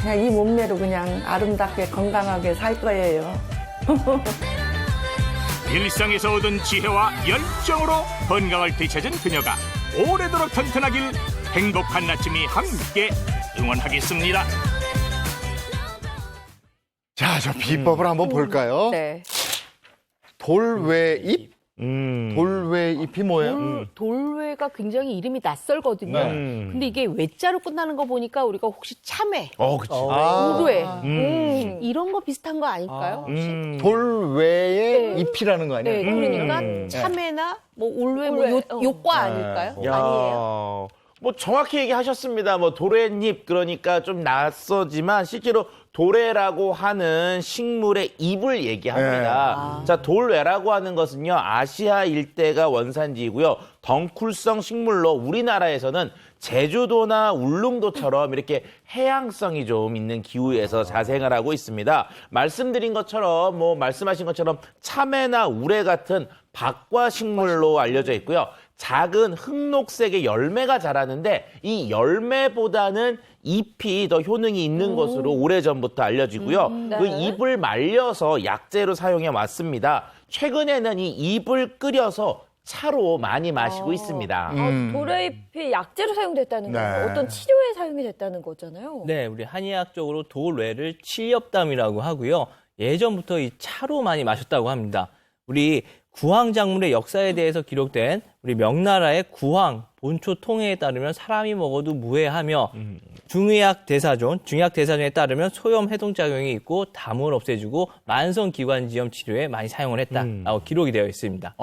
그냥 이 몸매로 그냥 아름답게 건강하게 살 거예요.
일상에서 얻은 지혜와 열정으로 건강을 되찾은 그녀가 오래도록 튼튼하길 행복한 아침이 함께 응원하겠습니다.
자, 저 비법을 한번 볼까요?
네.
돌외잎? 돌외잎이 뭐예요?
돌외가 굉장히 이름이 낯설거든요.
네.
근데 이게 외자로 끝나는 거 보니까 우리가 혹시 참외,
그치.
돌외 이런 거 비슷한 거 아닐까요?
돌외의
네.
잎이라는 거 아니에요?
네, 그러니까 참외나 뭐 올외, 뭐 요과 아닐까요?
야,
아니에요.
뭐 정확히 얘기하셨습니다. 뭐 도래잎 그러니까 좀 낯서지만 실제로 도래라고 하는 식물의 잎을 얘기합니다. 자, 돌외라고 하는 것은요, 아시아 일대가 원산지이고요. 덩쿨성 식물로 우리나라에서는 제주도나 울릉도처럼 이렇게 해양성이 좀 있는 기후에서 자생을 하고 있습니다. 말씀드린 것처럼 말씀하신 것처럼 참외나 우레 같은 박과 식물로 알려져 있고요. 작은 흑록색의 열매가 자라는데 이 열매보다는 잎이 더 효능이 있는 것으로 오래전부터 알려지고요.
네.
그 잎을 말려서 약재로 사용해 왔습니다. 최근에는 이 잎을 끓여서 차로 많이 마시고 있습니다.
도래잎이 약재로 사용됐다는 건
네.
어떤 치료에 사용이 됐다는 거잖아요.
네, 우리 한의학적으로 돌외를 칠엽담이라고 하고요. 예전부터 이 차로 많이 마셨다고 합니다. 우리 구황작물의 역사에 대해서 기록된 우리 명나라의 구황 본초 통해에 따르면 사람이 먹어도 무해하며 중의학 대사전에 따르면 소염 해독작용이 있고 담을 없애주고 만성기관지염 치료에 많이 사용을 했다라고 기록이 되어 있습니다.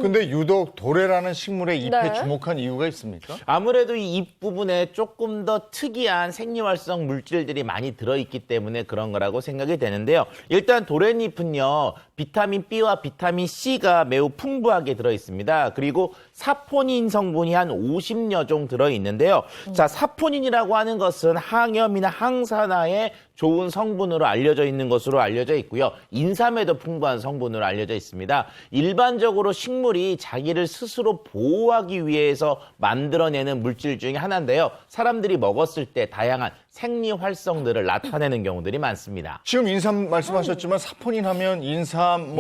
근데 유독 도래라는 식물의 잎에
네.
주목한 이유가 있습니까?
아무래도 이 잎 부분에 조금 더 특이한 생리활성 물질들이 많이 들어있기 때문에 그런 거라고 생각이 되는데요. 일단 도래잎은요, 비타민 B와 비타민 C가 매우 풍부하게 들어있습니다. 그리고 사포닌 성분이 한 50여 종 들어있는데요. 자, 사포닌이라고 하는 것은 항염이나 항산화에 좋은 성분으로 알려져 있는 것으로 알려져 있고요. 인삼에도 풍부한 성분으로 알려져 있습니다. 일반적으로 식물이 자기를 스스로 보호하기 위해서 만들어내는 물질 중에 하나인데요. 사람들이 먹었을 때 다양한 생리 활성들을 나타내는 경우들이 많습니다.
지금 인삼 말씀하셨지만 사포닌 하면 인삼,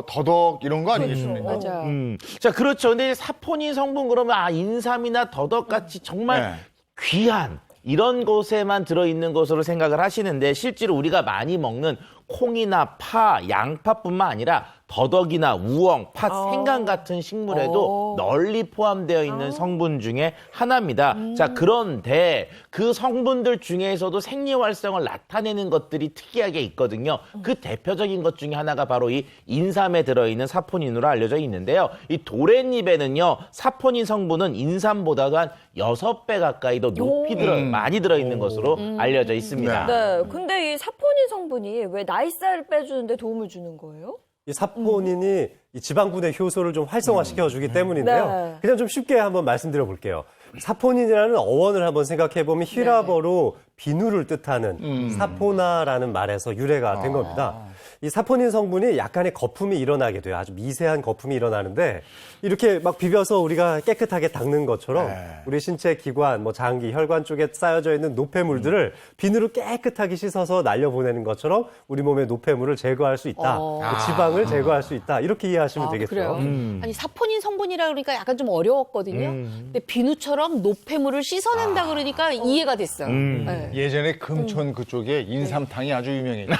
더덕 이런 거 아니겠습니까?
맞아요.
자, 그렇죠. 근데 사포닌 성분 그러면 인삼이나 더덕같이 정말 귀한 이런 곳에만 들어있는 것으로 생각을 하시는데 실제로 우리가 많이 먹는 콩이나 파, 양파뿐만 아니라 더덕이나 우엉, 팥, 생강 같은 식물에도 널리 포함되어 있는 성분 중에 하나입니다. 자, 그런데 그 성분들 중에서도 생리활성을 나타내는 것들이 특이하게 있거든요. 그 대표적인 것 중에 하나가 바로 이 인삼에 들어있는 사포닌으로 알려져 있는데요. 이 도랫잎에는요, 사포닌 성분은 인삼보다도 한 6배 가까이 더 높이 많이 들어있는 것으로 알려져 있습니다.
네, 근데 이 사포닌 성분이 왜 나이살을 빼주는데 도움을 주는 거예요?
이 사포닌이 이 지방분해 효소를 좀 활성화시켜 주기 때문인데요.
네.
그냥 좀 쉽게 한번 말씀드려 볼게요. 사포닌이라는 어원을 한번 생각해 보면 히라버로 비누를 뜻하는 사포나라는 말에서 유래가 된 겁니다. 이 사포닌 성분이 약간의 거품이 일어나게 돼요. 아주 미세한 거품이 일어나는데 이렇게 막 비벼서 우리가 깨끗하게 닦는 것처럼 우리 신체 기관, 뭐 장기, 혈관 쪽에 쌓여져 있는 노폐물들을 비누로 깨끗하게 씻어서 날려보내는 것처럼 우리 몸의 노폐물을 제거할 수 있다. 그 지방을 제거할 수 있다. 이렇게 이해하시면 되겠죠.
그래요? 아니 사포닌 성분이라 그러니까 약간 좀 어려웠거든요. 근데 비누처럼 노폐물을 씻어낸다 그러니까 이해가 됐어요. 네.
예전에 금촌 그쪽에 인삼탕이 아주 유명했죠.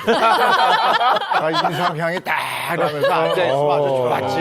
인삼 향이 딱 나면서 앉아있으면 아주 좋았지.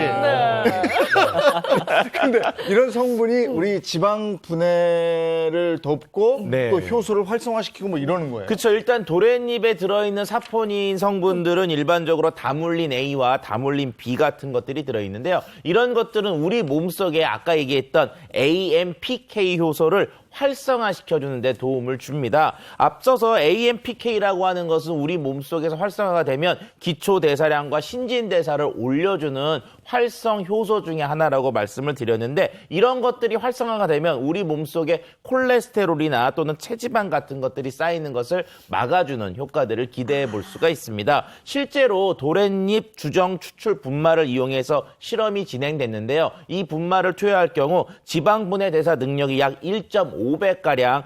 근데 이런 성분이 우리 지방 분해를 돕고 또 효소를 활성화시키고 뭐 이러는 거예요.
그렇죠. 일단 도랫잎에 들어있는 사포닌 성분들은 일반적으로 다물린 A와 다물린 B 같은 것들이 들어있는데요. 이런 것들은 우리 몸속에 아까 얘기했던 AMPK 효소를 활성화시켜주는 데 도움을 줍니다. 앞서서 AMPK라고 하는 것은 우리 몸속에서 활성화가 되면 기초대사량과 신진대사를 올려주는 활성 효소 중에 하나라고 말씀을 드렸는데 이런 것들이 활성화가 되면 우리 몸속에 콜레스테롤이나 또는 체지방 같은 것들이 쌓이는 것을 막아주는 효과들을 기대해 볼 수가 있습니다. 실제로 도랫잎 주정 추출 분말을 이용해서 실험이 진행됐는데요. 이 분말을 투여할 경우 지방분해 대사 능력이 약 1.5배가량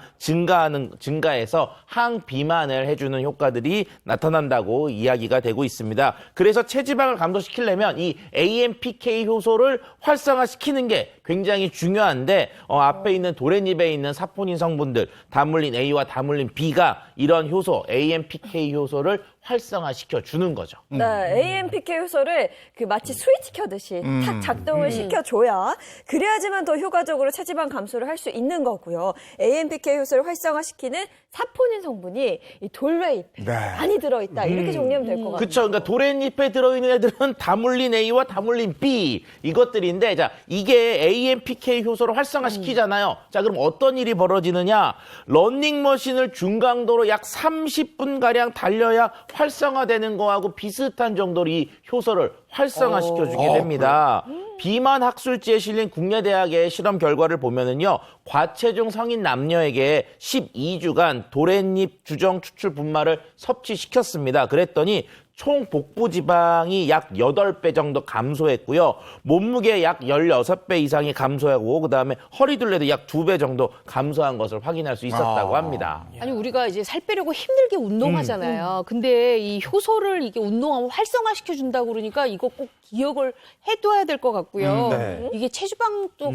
증가해서 항비만을 해주는 효과들이 나타난다고 이야기가 되고 있습니다. 그래서 체지방을 감소시키려면 이 AMPK 효소를 활성화시키는 게 굉장히 중요한데 앞에 있는 도랫잎에 있는 사포닌 성분들, 다물린 A와 다물린 B가 이런 효소, AMPK 효소를 활성화시켜 주는 거죠.
네, AMPK 효소를 마치 스위치 켜듯이 탁 작동을 시켜줘야 그래야지만 더 효과적으로 체지방 감소를 할 수 있는 거고요. AMPK 효소를 활성화시키는 사포닌 성분이 이 돌외잎에 많이 들어있다. 이렇게 정리하면 될 것 같아요.
그렇죠. 그러니까 도랫잎에 들어있는 애들은 다물린 A와 다물린 B 이것들인데 자 이게 AMPK 효소를 활성화시키잖아요. 자 그럼 어떤 일이 벌어지느냐? 러닝머신을 중강도로 약 30분가량 달려야 활성화되는 거하고 비슷한 정도로 이 효소를 활성화시켜주게 됩니다. 비만 학술지에 실린 국내대학의 실험 결과를 보면은요, 과체중 성인 남녀에게 12주간 도랫잎 주정 추출 분말을 섭취시켰습니다. 그랬더니 총 복부 지방이 약 8배 정도 감소했고요. 몸무게 약 16배 이상이 감소하고 그다음에 허리 둘레도 약 2배 정도 감소한 것을 확인할 수 있었다고 합니다.
아니 우리가 이제 살 빼려고 힘들게 운동하잖아요. 근데 이 효소를 이게 운동하면 활성화시켜 준다고 그러니까 이거 꼭 기억을 해둬야 될 것 같고요. 이게 체지방도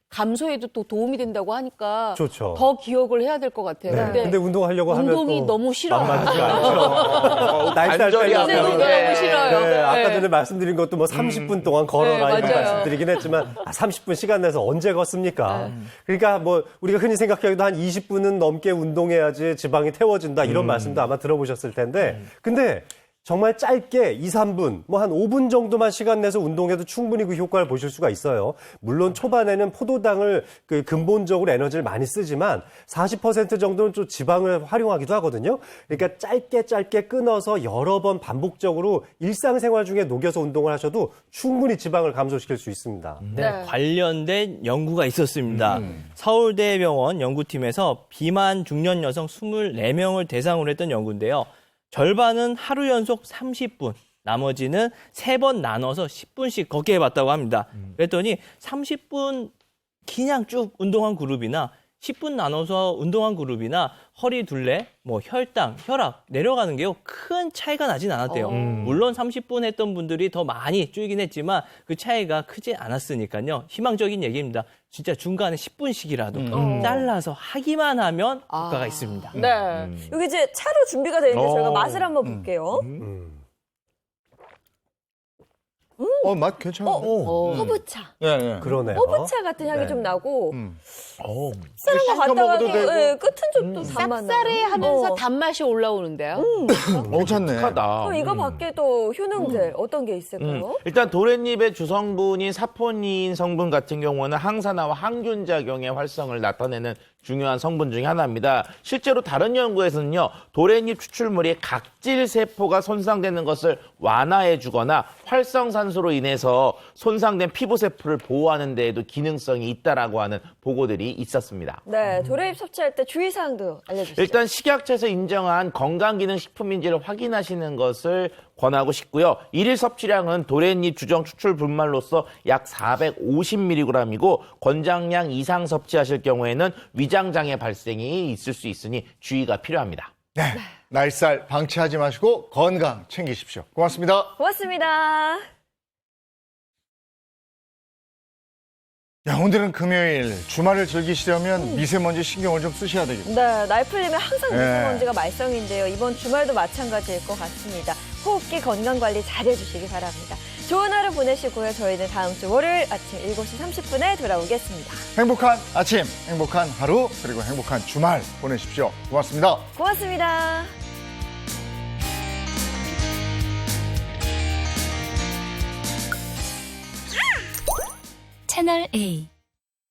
감소에도 또 도움이 된다고 하니까
좋죠.
더 기억을 해야 될 것 같아요.
근데 운동하려고 하면
운동이
또
너무 싫어요.
만만치가 않죠. 날살
관절이
빼려고
너무 싫어요.
네, 아까
네.
전에 말씀드린 것도 뭐 30분 동안 걸어라
네,
이런
맞아요.
말씀드리긴 했지만 30분 시간 내서 언제 걷습니까? 그러니까 뭐 우리가 흔히 생각하기도 한 20분은 넘게 운동해야지 지방이 태워진다 이런 말씀도 아마 들어보셨을 텐데 근데 정말 짧게 2, 3분, 뭐 한 5분 정도만 시간 내서 운동해도 충분히 그 효과를 보실 수가 있어요. 물론 초반에는 포도당을 근본적으로 에너지를 많이 쓰지만 40% 정도는 좀 지방을 활용하기도 하거든요. 그러니까 짧게 끊어서 여러 번 반복적으로 일상생활 중에 녹여서 운동을 하셔도 충분히 지방을 감소시킬 수 있습니다.
네, 관련된 연구가 있었습니다. 서울대병원 연구팀에서 비만 중년 여성 24명을 대상으로 했던 연구인데요. 절반은 하루 연속 30분, 나머지는 3번 나눠서 10분씩 걷게 해봤다고 합니다. 그랬더니 30분 그냥 쭉 운동한 그룹이나 10분 나눠서 운동한 그룹이나 허리 둘레, 뭐 혈당, 혈압 내려가는 게요 큰 차이가 나진 않았대요. 물론 30분 했던 분들이 더 많이 줄긴 했지만 그 차이가 크지 않았으니까요. 희망적인 얘기입니다. 진짜 중간에 10분씩이라도 잘라서 하기만 하면 효과가 있습니다.
네. 여기 이제 차로 준비가 되어 있는데 저희가 맛을 한번 볼게요.
맛 괜찮아.
허브차.
예, 예.
그러네요.
허브차 같은 향이
네.
좀 나고
어.
씁쓸한 거 같다가도
먹어도 되고.
예, 끝은 좀 또 단맛 나요.
쌉싸래하면서 단맛이 올라오는데요.
괜찮네.
하다.
또 이거 밖에도 효능들 어떤 게 있을까요?
일단 도랫잎의 주성분인 사포닌 성분 같은 경우는 항산화와 항균 작용의 활성을 나타내는 중요한 성분 중에 하나입니다. 실제로 다른 연구에서는요, 도랫잎 추출물이 각질 세포가 손상되는 것을 완화해 주거나 활성산소로 인해서 손상된 피부 세포를 보호하는 데에도 기능성이 있다라고 하는 보고들이 있었습니다.
네, 도래잎 섭취할 때 주의사항도 알려주시죠.
일단 식약처에서 인정한 건강기능식품인지를 확인하시는 것을 권하고 싶고요. 일일 섭취량은 도랫잎 주정 추출 분말로서 약 450mg이고 권장량 이상 섭취하실 경우에는 위장장애 발생이 있을 수 있으니 주의가 필요합니다.
네. 날살 방치하지 마시고 건강 챙기십시오. 고맙습니다.
고맙습니다.
야, 오늘은 금요일. 주말을 즐기시려면 미세먼지 신경을 좀 쓰셔야 되겠습니다.
네, 날 풀리면 항상
네.
미세먼지가 말썽인데요. 이번 주말도 마찬가지일 것 같습니다. 호흡기 건강관리 잘해주시기 바랍니다. 좋은 하루 보내시고요. 저희는 다음 주 월요일 아침 7시 30분에 돌아오겠습니다.
행복한 아침, 행복한 하루, 그리고 행복한 주말 보내십시오. 고맙습니다.
고맙습니다.
채널 A